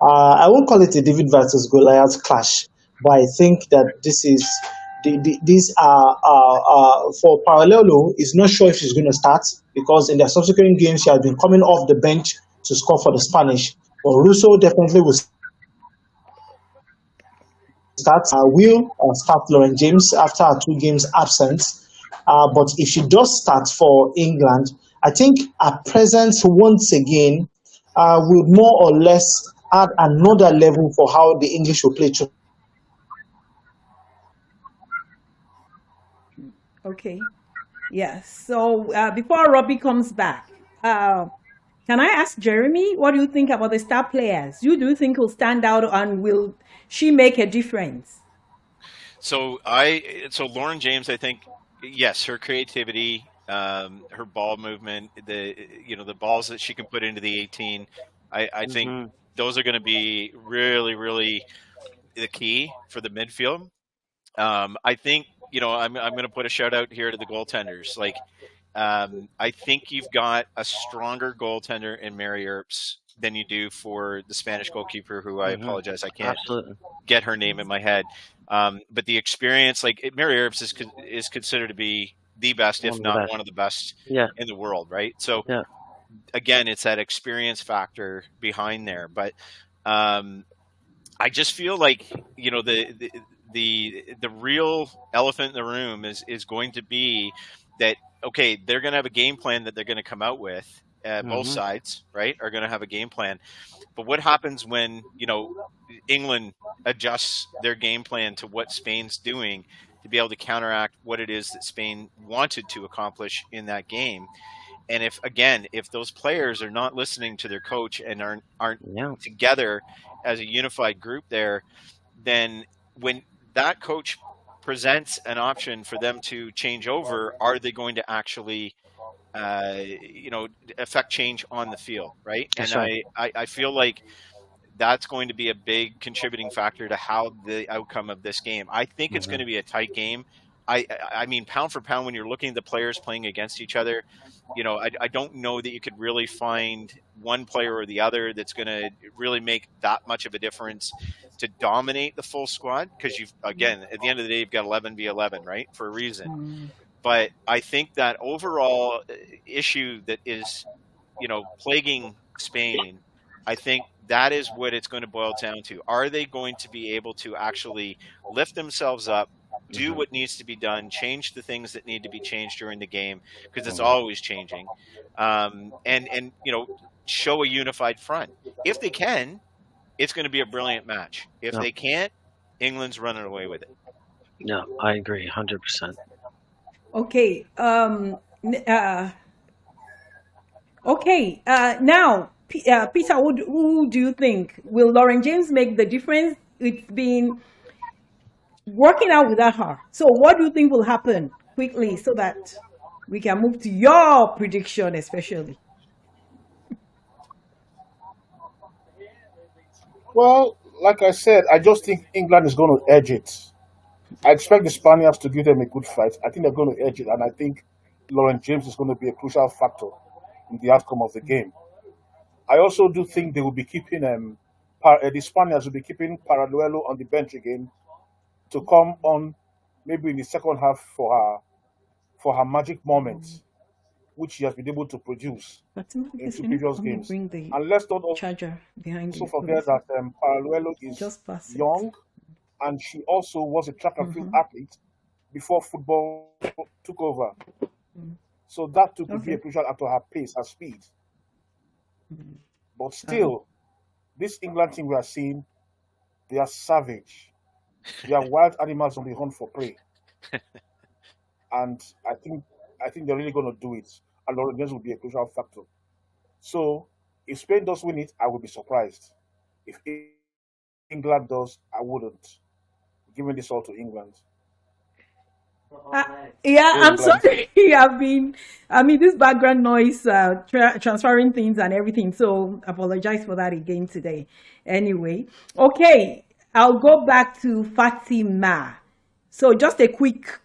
I won't call it a David versus Goliath clash, but I think that these are for Parallelo. Is not sure if she's going to start because in their subsequent games she has been coming off the bench to score for the Spanish. But Russo definitely will start Lauren James after her 2 games absence. But if she does start for England, I think her presence once again will more or less add another level for how the English will play. Okay. Yes. So before Robbie comes back, can I ask Jeremy, what do you think about the star players? You do think will stand out and will she make a difference? So Lauren James, I think, yes, her creativity, her ball movement, the balls that she can put into the 18, I think Mm-hmm. those are going to be really, really the key for the midfield. I think I'm going to put a shout out here to the goaltenders. Like, I think you've got a stronger goaltender in Mary Earps than you do for the Spanish goalkeeper, who I Mm-hmm. apologize, I can't Absolutely. get her name in my head. But the experience, like Mary Earps, is considered to be the best, One if of the not best. one of the best Yeah. in the world, right? So Yeah. again, it's that experience factor behind there. But I just feel like the real elephant in the room is going to be that, okay, they're going to have a game plan that they're going to come out with. Both Mm-hmm. sides, right, are going to have a game plan. But what happens when England adjusts their game plan to what Spain's doing to be able to counteract what it is that Spain wanted to accomplish in that game? And if those players are not listening to their coach and aren't Yeah. together as a unified group there, then when that coach presents an option for them to change over, are they going to actually affect change on the field, right? And That's right. I feel like that's going to be a big contributing factor to how the outcome of this game. I think it's going Mm-hmm. to be a tight game. I mean, pound for pound, when you're looking at the players playing against each other, I don't know that you could really find one player or the other that's going to really make that much of a difference to dominate the full squad. Because again, at the end of the day, you've got 11v11, right, for a reason. Mm. But I think that overall issue that is, plaguing Spain, I think that is what it's going to boil down to. Are they going to be able to actually lift themselves up do what needs to be done, change the things that need to be changed during the game, because it's always changing, and show a unified front. If they can, it's going to be a brilliant match. If they can't, England's running away with it. Yeah, I agree, 100%. Okay. Now, Peter, who do you think will Lauren James make the difference? It's been working out without her. So, what do you think will happen quickly so that we can move to your prediction, especially? Well, like I said, I just think England is going to edge it. I expect the Spaniards to give them a good fight. I think they're going to edge it, and I think Lauren James is going to be a crucial factor in the outcome of the game. I also do think they will be keeping the Spaniards will be keeping Paraluelo on the bench again to come on maybe in the second half for her magic moments, which she has been able to produce in two previous games. And let's not also forget that Paraluelo is young, and she also was a track and field athlete before football took over. So that too could be a crucial to her pace, her speed. But still, this England team we are seeing, they are savage. They are wild animals on the hunt for prey. And I think they're really going to do it. And Lauren James will be a crucial factor. So if Spain does win it, I will be surprised. If England does, I wouldn't. Giving this all to England. I'm sorry. This background noise, transferring things and everything. So apologize for that again today. Anyway, okay, I'll go back to Fatima. So just a quick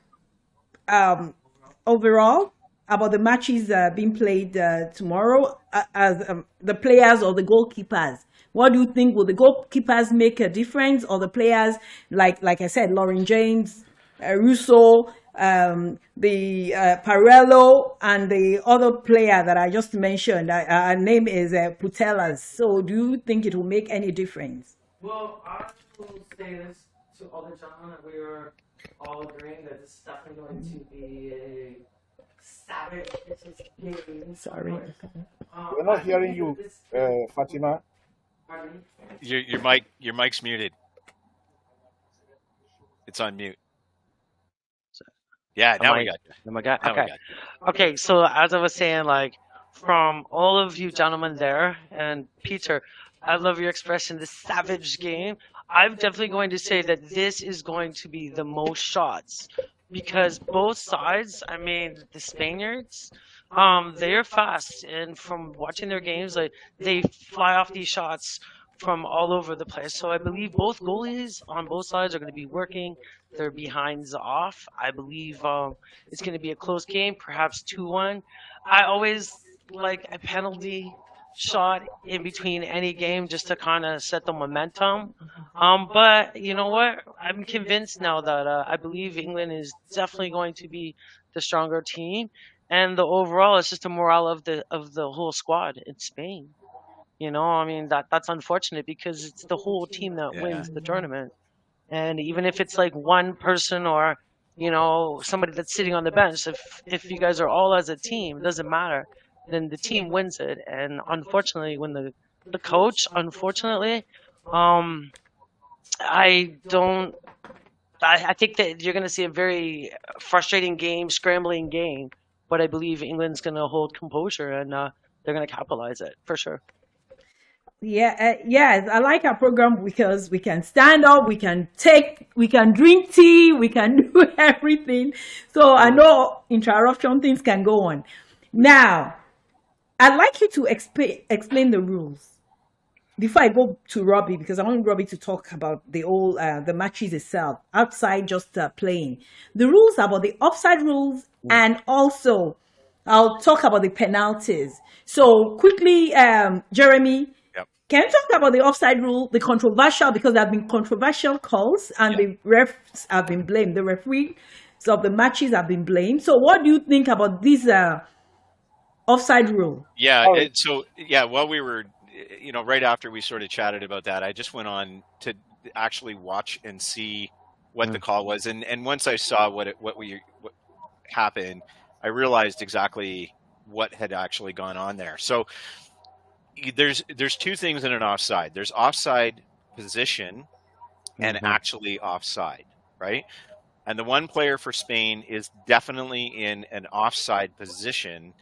overall about the matches being played tomorrow as the players or the goalkeepers. What do you think? Will the goalkeepers make a difference, or the players like I said, Lauren James, Russo, the Parello, and the other player that I just mentioned? Her name is Putellas. So do you think it will make any difference? Well, I will say this to all the gentlemen, that we are all agreeing that this is definitely going to be a savage game. Sorry. We're not hearing you, Fatima. Your mic's muted. It's on mute. Yeah, now we got you. Okay, so as I was saying, like, from all of you gentlemen there, and Peter, I love your expression, the savage game. I'm definitely going to say that this is going to be the most shots, because both sides, the Spaniards, they're fast, and from watching their games, like, they fly off these shots from all over the place. So I believe both goalies on both sides are going to be working their behinds off. I believe it's going to be a close game, perhaps 2-1. I always like a penalty shot in between any game just to kind of set the momentum. But you know what? I'm convinced now that I believe England is definitely going to be the stronger team, and the overall it's just the morale of the whole squad in Spain. That's unfortunate because it's the whole team that wins the tournament. And even if it's like one person or, somebody that's sitting on the bench, if you guys are all as a team, it doesn't matter, then the team wins it. And unfortunately, when the coach, I think that you're going to see a very frustrating game, scrambling game. But I believe England's going to hold composure and they're going to capitalize it for sure. Yes, I like our program because we can stand up, we can drink tea, we can do everything. So I know interruption things can go on. Now, I'd like you to explain the rules before I go to Robbie, because I want Robbie to talk about the matches itself outside just playing. The rules about the offside rules, and also I'll talk about the penalties. So quickly, Jeremy. Can you talk about the offside rule, the controversial, because there have been controversial calls and the refs have been blamed. The referees of the matches have been blamed. So what do you think about this offside rule? While we were, right after we sort of chatted about that, I just went on to actually watch and see what the call was, and once I saw what happened, I realized exactly what had actually gone on there. So there's two things in an offside. There's offside position and actually offside, right? And the one player for Spain is definitely in an offside position.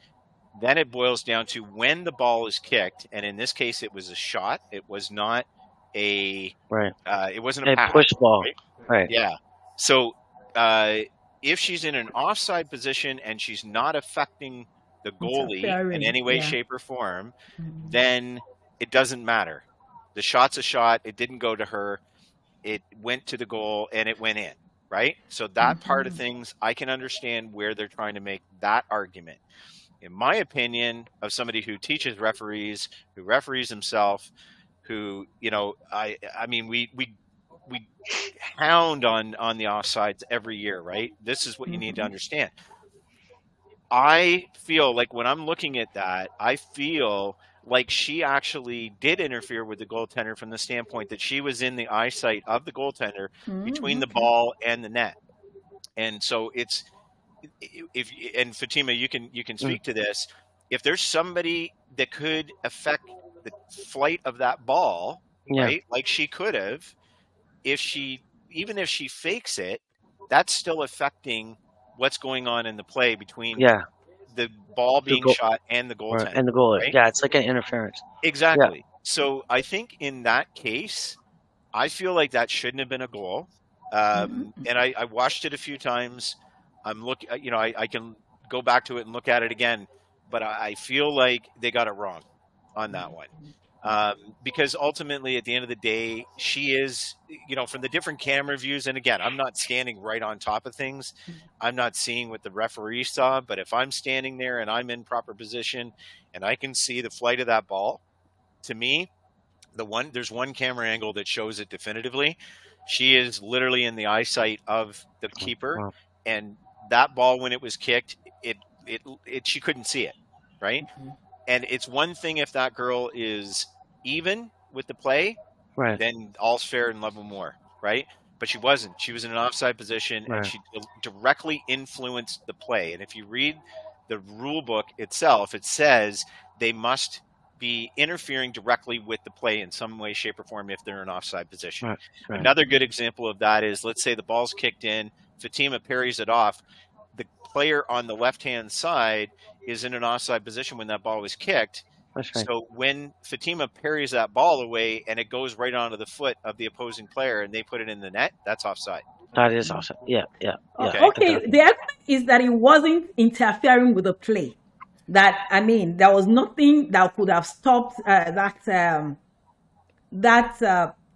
Then it boils down to when the ball is kicked, and in this case, it was a shot. It was not a it wasn't a pass, push ball, right? Yeah. So if she's in an offside position and she's not affecting the goalie in any way, shape, or form, then it doesn't matter. The shot's a shot. It didn't go to her. It went to the goal and it went in, right? So that part of things, I can understand where they're trying to make that argument. In my opinion, of somebody who teaches referees, who referees himself, who, I mean, we hound on the offsides every year, right? This is what you need to understand. I feel like when I'm looking at that, I feel like she actually did interfere with the goaltender from the standpoint that she was in the eyesight of the goaltender between the ball and the net. And so and Fatima, you can speak to this. If there's somebody that could affect the flight of that ball, right? Like she could have, even if she fakes it, that's still affecting what's going on in the play between the ball being shot and the goaltender. And the goalie. Right? Yeah, it's like an interference. Exactly. Yeah. So I think in that case, I feel like that shouldn't have been a goal. And I watched it a few times. I'm looking, I can go back to it and look at it again, but I feel like they got it wrong on that one. Because ultimately, at the end of the day, she is, from the different camera views. And again, I'm not standing right on top of things. I'm not seeing what the referee saw. But if I'm standing there and I'm in proper position and I can see the flight of that ball, to me, there's one camera angle that shows it definitively. She is literally in the eyesight of the keeper, and that ball, when it was kicked, she couldn't see it, right? And it's one thing if that girl is even with the play, then all's fair and love more, right? But she wasn't. She was in an offside position, and she directly influenced the play. And if you read the rule book itself, it says they must be interfering directly with the play in some way, shape, or form if they're in an offside position. Another good example of that is, let's say the ball's kicked in, Fatima parries it off. The player on the left-hand side is in an offside position when that ball was kicked. So when Fatima parries that ball away and it goes right onto the foot of the opposing player and they put it in the net, that's offside. That is offside. Yeah. Okay. The evidence is that it wasn't interfering with the play. There was nothing that could have stopped that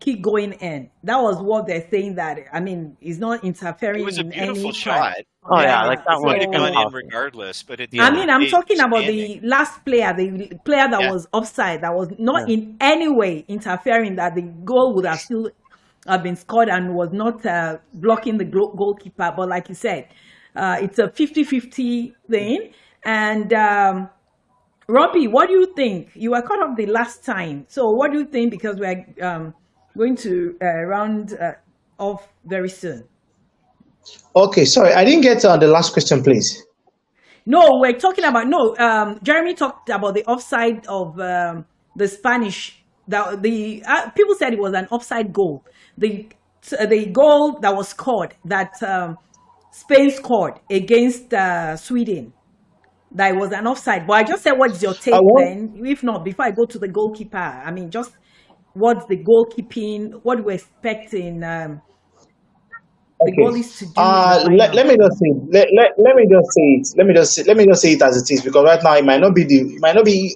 kick going in. That was what they're saying. That it's not interfering. It was a beautiful shot. Oh yeah, like that one. It would have gone in regardless, but at the I'm talking about the last player, the player that was offside, that was not in any way interfering. That the goal would have still been scored and was not blocking the goalkeeper. But like you said, it's a 50-50 thing. And Robbie, what do you think? You were caught up the last time. So what do you think? Because we're going to round off very soon. Okay, sorry, I didn't get the last question, please. No, we're talking about Jeremy talked about the offside of the Spanish. That the people said it was an offside goal. The goal that was scored, that Spain scored against Sweden. That it was an offside. But I just said, what's your take then? If not, before I go to the goalkeeper, just what's the goalkeeping? What we're expecting the goalies to do. Let me just say. Let me just say it as it is, because right now it might not be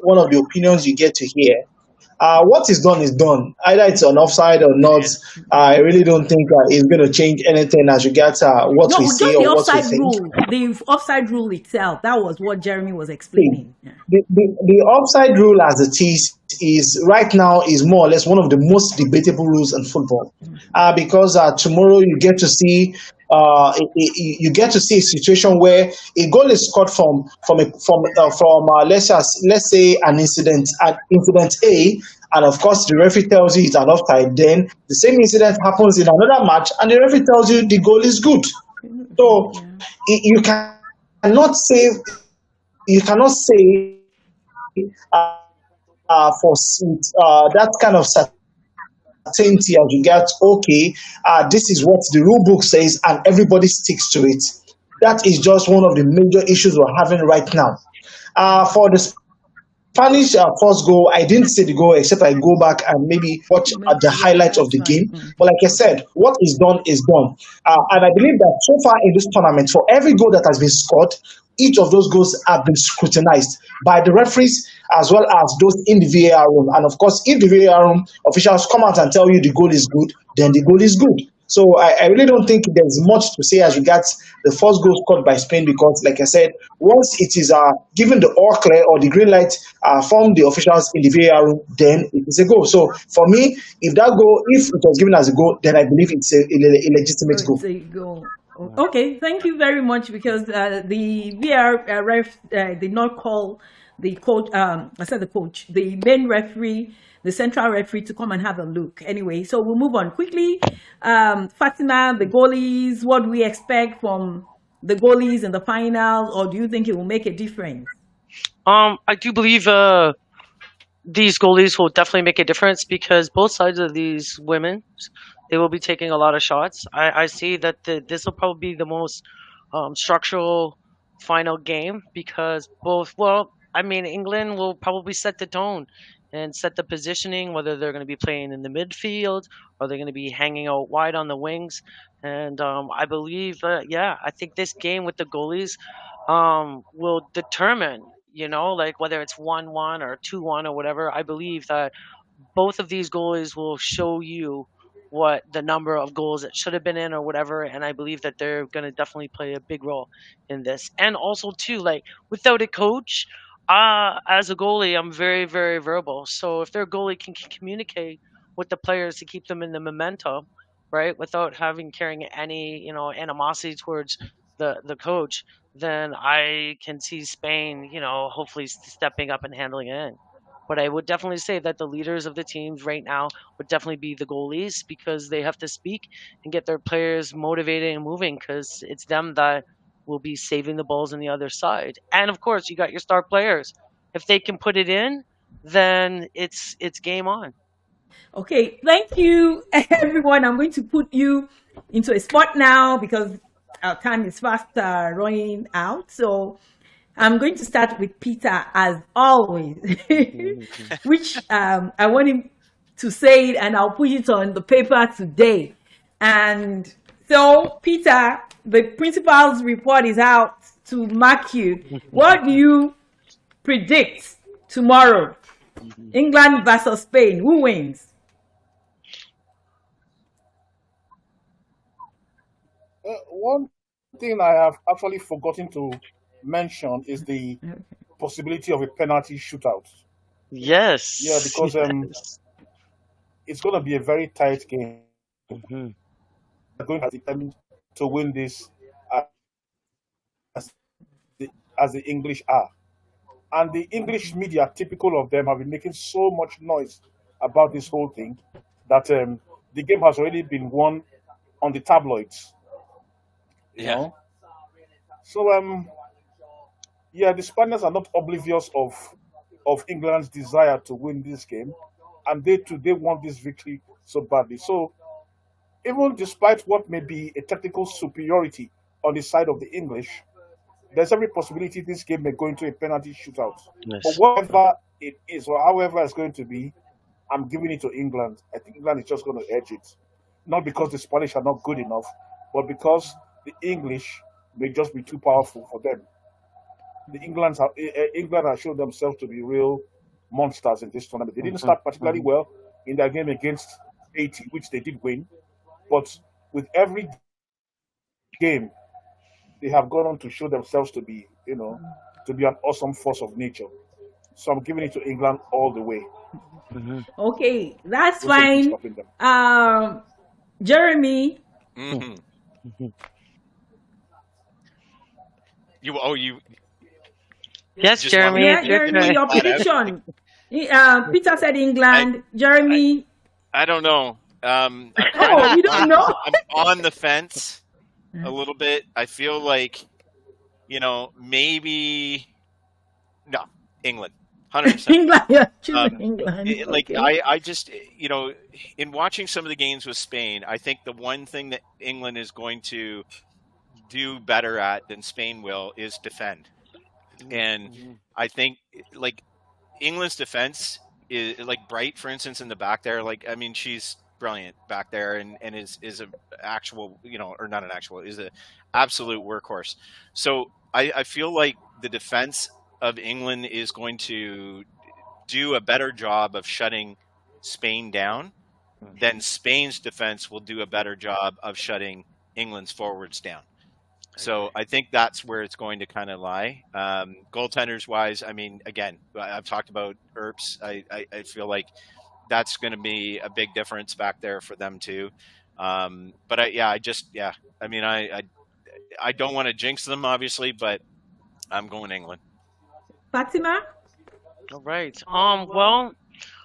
one of the opinions you get to hear. What is done is done. Either it's on offside or not. I really don't think it's going to change anything as regards what we see or what we think. The offside rule itself, that was what Jeremy was explaining. The offside rule as it is right now is more or less one of the most debatable rules in football, because tomorrow you get to see a situation where a goal is scored from let's say an incident A, and of course the referee tells you it's an offside, then the same incident happens in another match and the referee tells you the goal is good. So you cannot say that kind of certainty as regards, okay, this is what the rule book says and everybody sticks to it. That is just one of the major issues we're having right now. For the Spanish first goal, I didn't see the goal except I go back and maybe watch the highlights of the game. But like I said, what is done is done. And I believe that so far in this tournament, for every goal that has been scored, each of those goals have been scrutinized by the referees as well as those in the VAR room. And of course, if the VAR room officials come out and tell you the goal is good, then the goal is good. So I really don't think there's much to say as regards the first goal scored by Spain because, like I said, once it is given the all clear or the green light from the officials in the VAR room, then it is a goal. So for me, if it was given as a goal, then I believe it's a legitimate goal. It's a goal. Okay, thank you very much because the VAR ref did not call the coach. The main referee, the central referee, to come and have a look. Anyway, so we'll move on quickly. Fatima, the goalies. What do we expect from the goalies in the final, or do you think it will make a difference? I do believe these goalies will definitely make a difference because both sides of these women, they will be taking a lot of shots. I see that this will probably be the most structural final game because England will probably set the tone and set the positioning, whether they're going to be playing in the midfield or they're going to be hanging out wide on the wings. And I believe, I think this game with the goalies will determine, whether it's 1-1 or 2-1 or whatever. I believe that both of these goalies will show you what the number of goals it should have been in or whatever, and I believe that they're going to definitely play a big role in this. And also too, without a coach, as a goalie, I'm very, very verbal. So if their goalie can communicate with the players to keep them in the momentum, right, without carrying any animosity towards the coach, then I can see Spain, hopefully stepping up and handling it in. But I would definitely say that the leaders of the teams right now would definitely be the goalies because they have to speak and get their players motivated and moving because it's them that will be saving the balls on the other side. And of course, you got your star players. If they can put it in, then it's game on. Okay, thank you, everyone. I'm going to put you into a spot now because our time is fast running out. So I'm going to start with Peter as always, which I want him to say it and I'll put it on the paper today. And so, Peter, the principal's report is out to mark you. What do you predict tomorrow? England versus Spain. Who wins? One thing I have actually forgotten to mention is the possibility of a penalty shootout. Yes. Yeah, because it's going to be a very tight game. Mhm. They're going to have determined to win this as the English are. And the English media, typical of them, have been making so much noise about this whole thing that the game has already been won on the tabloids. You know? So the Spaniards are not oblivious of England's desire to win this game, and they want this victory so badly. So even despite what may be a technical superiority on the side of the English, there's every possibility this game may go into a penalty shootout. Yes. But whatever it is, or however it's going to be, I'm giving it to England. I think England is just going to edge it. Not because the Spanish are not good enough, but because the English may just be too powerful for them. England has shown themselves to be real monsters in this tournament. They didn't start particularly well in their game against Haiti, which they did win. But with every game, they have gone on to show themselves to be, to be an awesome force of nature. So I'm giving it to England all the way. Okay, that's fine. Jeremy. You Yes, Jeremy. Yeah, Jeremy, your prediction. Peter said England. Jeremy. I don't know. I'm you don't know? I'm on the fence a little bit. I feel like, maybe no, England, 100%. England, yeah, choosing England. Like okay. I just in watching some of the games with Spain, I think the one thing that England is going to do better at than Spain will is defend. And I think like England's defense is like Bright, for instance, in the back there. Like, I mean, she's brilliant back there and is a actual, or not an actual, is a absolute workhorse. So I feel like the defense of England is going to do a better job of shutting Spain down than Spain's defense will do a better job of shutting England's forwards down. So I think that's where it's going to kind of lie. Goaltenders wise, I mean, again, I've talked about Earps. I feel like that's going to be a big difference back there for them too. But I mean, I don't want to jinx them, obviously, but I'm going England. Fatima? All right. Well,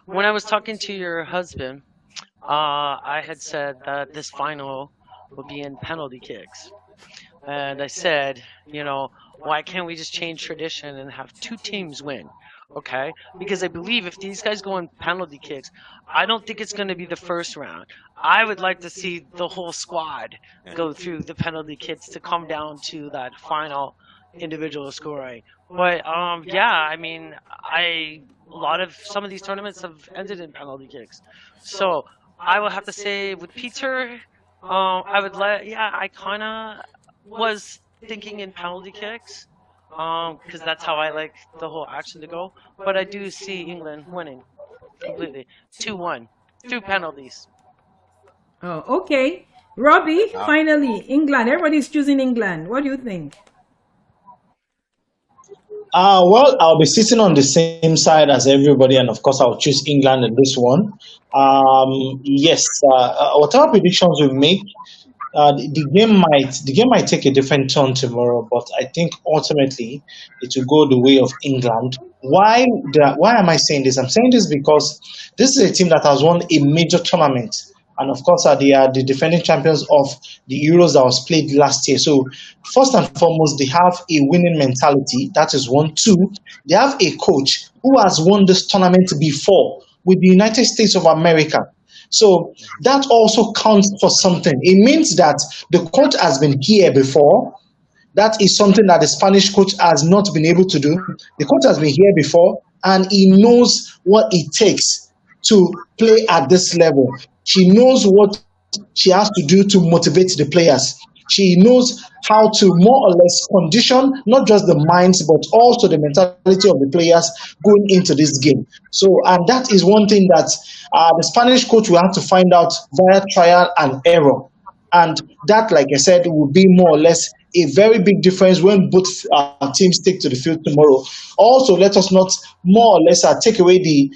when I was talking to your husband, I had said that this final would be in penalty kicks. And I said, why can't we just change tradition and have two teams win? Okay? Because I believe if these guys go in penalty kicks, I don't think it's going to be the first round. I would like to see the whole squad go through the penalty kicks to come down to that final individual scoring. But I mean, some of these tournaments have ended in penalty kicks. So I will have to say with Peter, I kind of was thinking in penalty kicks, because that's how I like the whole action to go. But I do see England winning completely, 2-1, 2 penalties. Oh, okay. Robbie, finally, England. Everybody's choosing England. What do you think? Well, I'll be sitting on the same side as everybody, and of course, I'll choose England in this one. Yes, whatever predictions we make, the game might take a different turn tomorrow, but I think ultimately it will go the way of England. Why am I saying this? I'm saying this because this is a team that has won a major tournament. And of course, they are the defending champions of the Euros that was played last year. So first and foremost, they have a winning mentality. That is 1. 2, they have a coach who has won this tournament before with the United States of America. So that also counts for something. It means that the coach has been here before. That is something that the Spanish coach has not been able to do. The coach has been here before, and he knows what it takes to play at this level. She knows what she has to do to motivate the players. She knows how to more or less condition not just the minds but also the mentality of the players going into this game. So, and that is one thing that the Spanish coach will have to find out via trial and error. And that, like I said, will be more or less a very big difference when both teams take to the field tomorrow. Also, let us not more or less take away the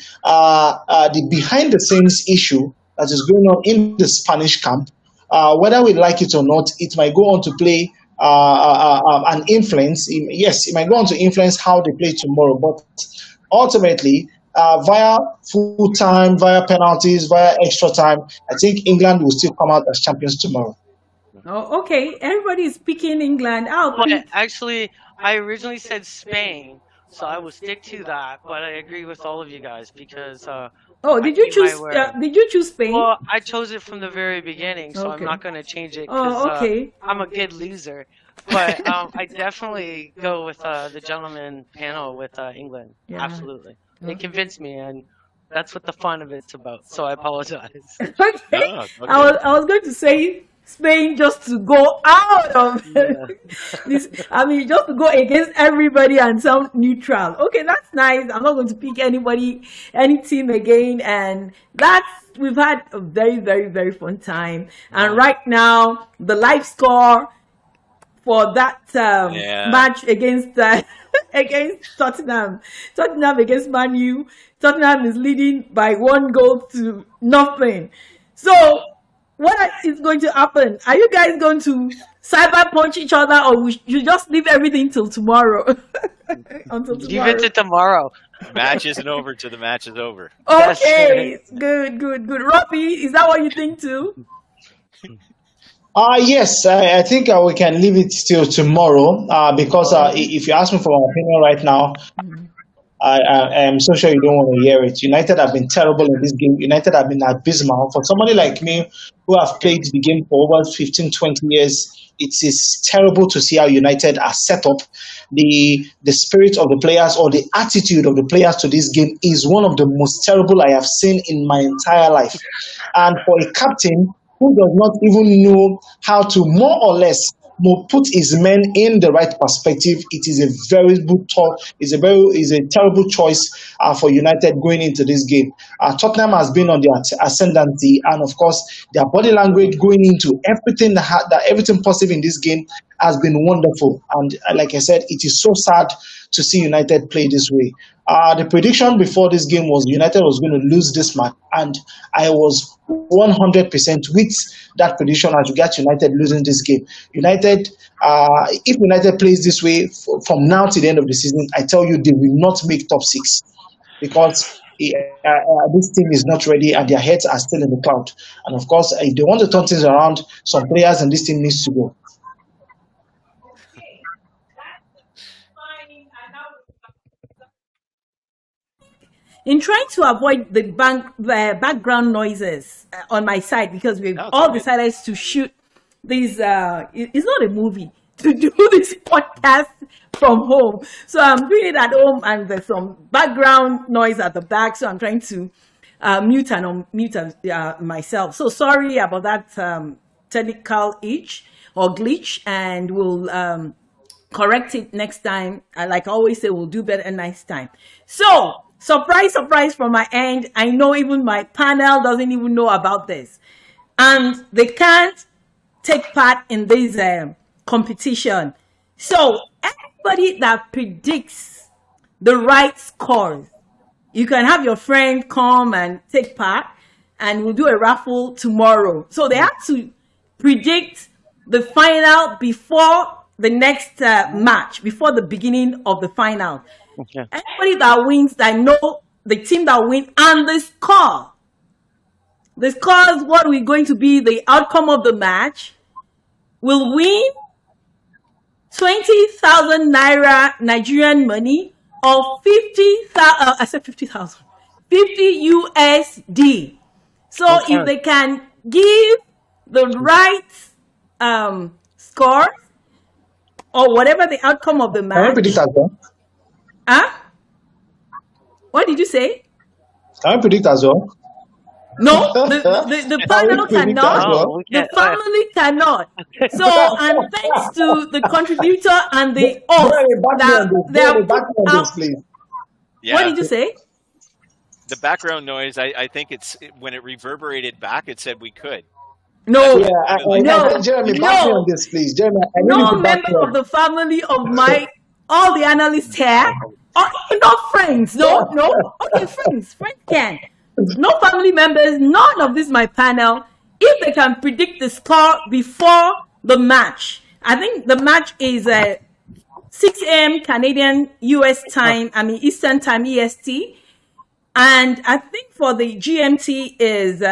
behind the scenes issue that is going on in the Spanish camp. Whether we like it or not, it might go on to play an influence. Yes, it might go on to influence how they play tomorrow. But ultimately, via full time, via penalties, via extra time, I think England will still come out as champions tomorrow. Oh, okay. Everybody is picking England. Actually, I originally said Spain, so I will stick to that. But I agree with all of you guys because. Did you choose Spain? Well, I chose it from the very beginning, so I'm not going to change it because I'm a good loser. But I definitely go with the gentleman panel with England. Yeah. Absolutely. They convinced me, and that's what the fun of it's about. So I apologize. Okay. I was going to say Spain just to go out of this. I mean, just to go against everybody and sound neutral. Okay, that's nice. I'm not going to pick any team again. And we've had a very, very, very fun time. And right now, the live score for that match against Tottenham against Man U. Tottenham is leading by 1-0. So, what is going to happen? Are you guys going to cyber punch each other, or you just leave everything till tomorrow? Until tomorrow. Leave it to tomorrow. Match isn't over till the match is over. Okay, good. Robbie, is that what you think too? Yes, I think we can leave it till tomorrow because if you ask me for my opinion right now, I am so sure you don't want to hear it. United have been terrible in this game. United have been abysmal. For somebody like me who have played the game for over 15, 20 years, it is terrible to see how United are set up. The spirit of the players or the attitude of the players to this game is one of the most terrible I have seen in my entire life. And for a captain who does not even know how to more or less put his men in the right perspective, it is a very good talk. It's a terrible choice for United going into this game. Tottenham has been on the ascendancy, and of course, their body language going into everything positive in this game has been wonderful. And like I said, it is so sad to see United play this way. The prediction before this game was United was going to lose this match, and I was 100% with that prediction as regards United losing this game. United, if United plays this way from now to the end of the season, I tell you they will not make top 6 because this team is not ready and their heads are still in the cloud. And of course, if they want to turn things around, some players in this team needs to go. In trying to avoid the background noises on my side, because we've all decided to shoot this, it's not a movie, to do this podcast from home. So I'm doing it at home and there's some background noise at the back. So I'm trying to mute and unmute myself. So sorry about that technical glitch, and we'll correct it next time. Like I always say, we'll do better next time. So, surprise from my end. I know even my panel doesn't even know about this. And they can't take part in this competition. So, everybody that predicts the right scores, you can have your friend come and take part, and we'll do a raffle tomorrow. So, they have to predict the final before the next match, before the beginning of the final. Okay. Anybody that wins, that know the team that wins, and the score. The score is what we're going to be the outcome of the match. Will win 20,000 naira Nigerian money or 50,000. I said 50,000. 50 USD. So if they can give the right score or whatever the outcome of the match. Huh? What did you say? Can I predict as well? No, the panel cannot. Well? The family cannot. So, and thanks to the contributor and the host Yeah. What did you say? The background noise, I think when it reverberated back, it said we could. No, Jeremy, back me on this, please. Jeremy, no member of the family of all the analysts here, or not friends. No. Okay, friends can. No family members, none of this my panel. If they can predict the score before the match, I think the match is 6 a.m. Canadian US time. I mean Eastern time EST, and I think for the GMT is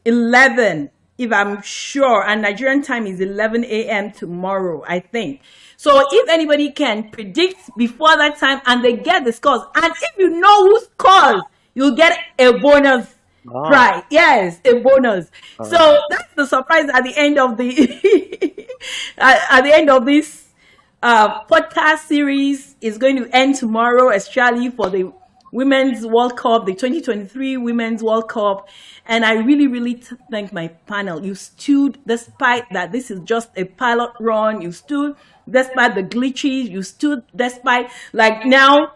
11. If I'm sure, and Nigerian time is 11 a.m. tomorrow, I think. So if anybody can predict before that time and they get the scores, and if you know who scores, you'll get a bonus prize. Yes, a bonus. So that's the surprise at the end of the at the end of this podcast series. Is going to end tomorrow, especially for the Women's World Cup, the 2023 Women's World Cup. And I really thank my panel. You stood, despite that this is just a pilot run, you stood despite the glitches, you stood despite, like now,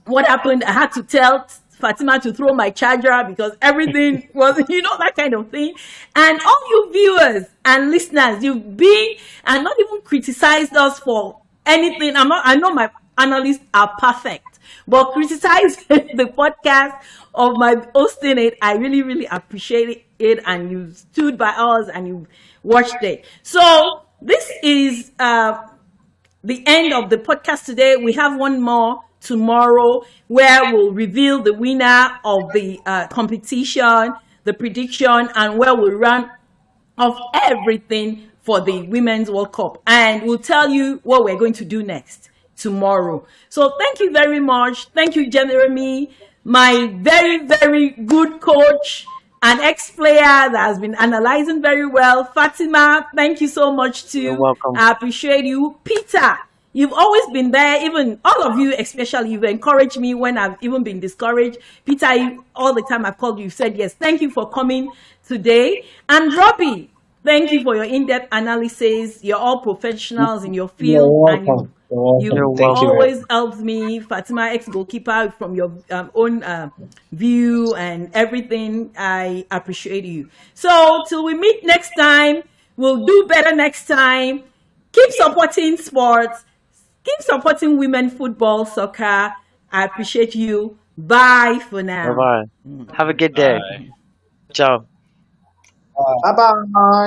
what happened, I had to tell Fatima to throw my charger because everything was, that kind of thing. And all you viewers and listeners, you've been and not even criticized us for anything. I know my analysts are perfect. But criticize the podcast of my hosting it. I really appreciate it, and you stood by us and you watched it. So this is the end of the podcast today. We have one more tomorrow, where we'll reveal the winner of the competition, the prediction, and where we'll run of everything for the Women's World Cup. And we'll tell you what we're going to do next tomorrow. So thank you very much. Thank you, Jeremy, my very, very good coach, an ex-player that has been analyzing very well. Fatima, thank you so much too. You're welcome. I appreciate you. Peter, you've always been there, even all of you, especially, you've encouraged me when I've even been discouraged. Peter, all the time I've called you, you've said yes. Thank you for coming today. And Robbie, thank you for your in-depth analysis. You're all professionals in your field. You're And welcome. You're you welcome. Thank you. always helped me, Fatima, ex-goalkeeper, from your own view and everything. I appreciate you. So till we meet next time, we'll do better next time. Keep supporting sports. Keep supporting women football, soccer. I appreciate you. Bye for now. Bye bye. Have a good day. Bye. Ciao. Bye bye.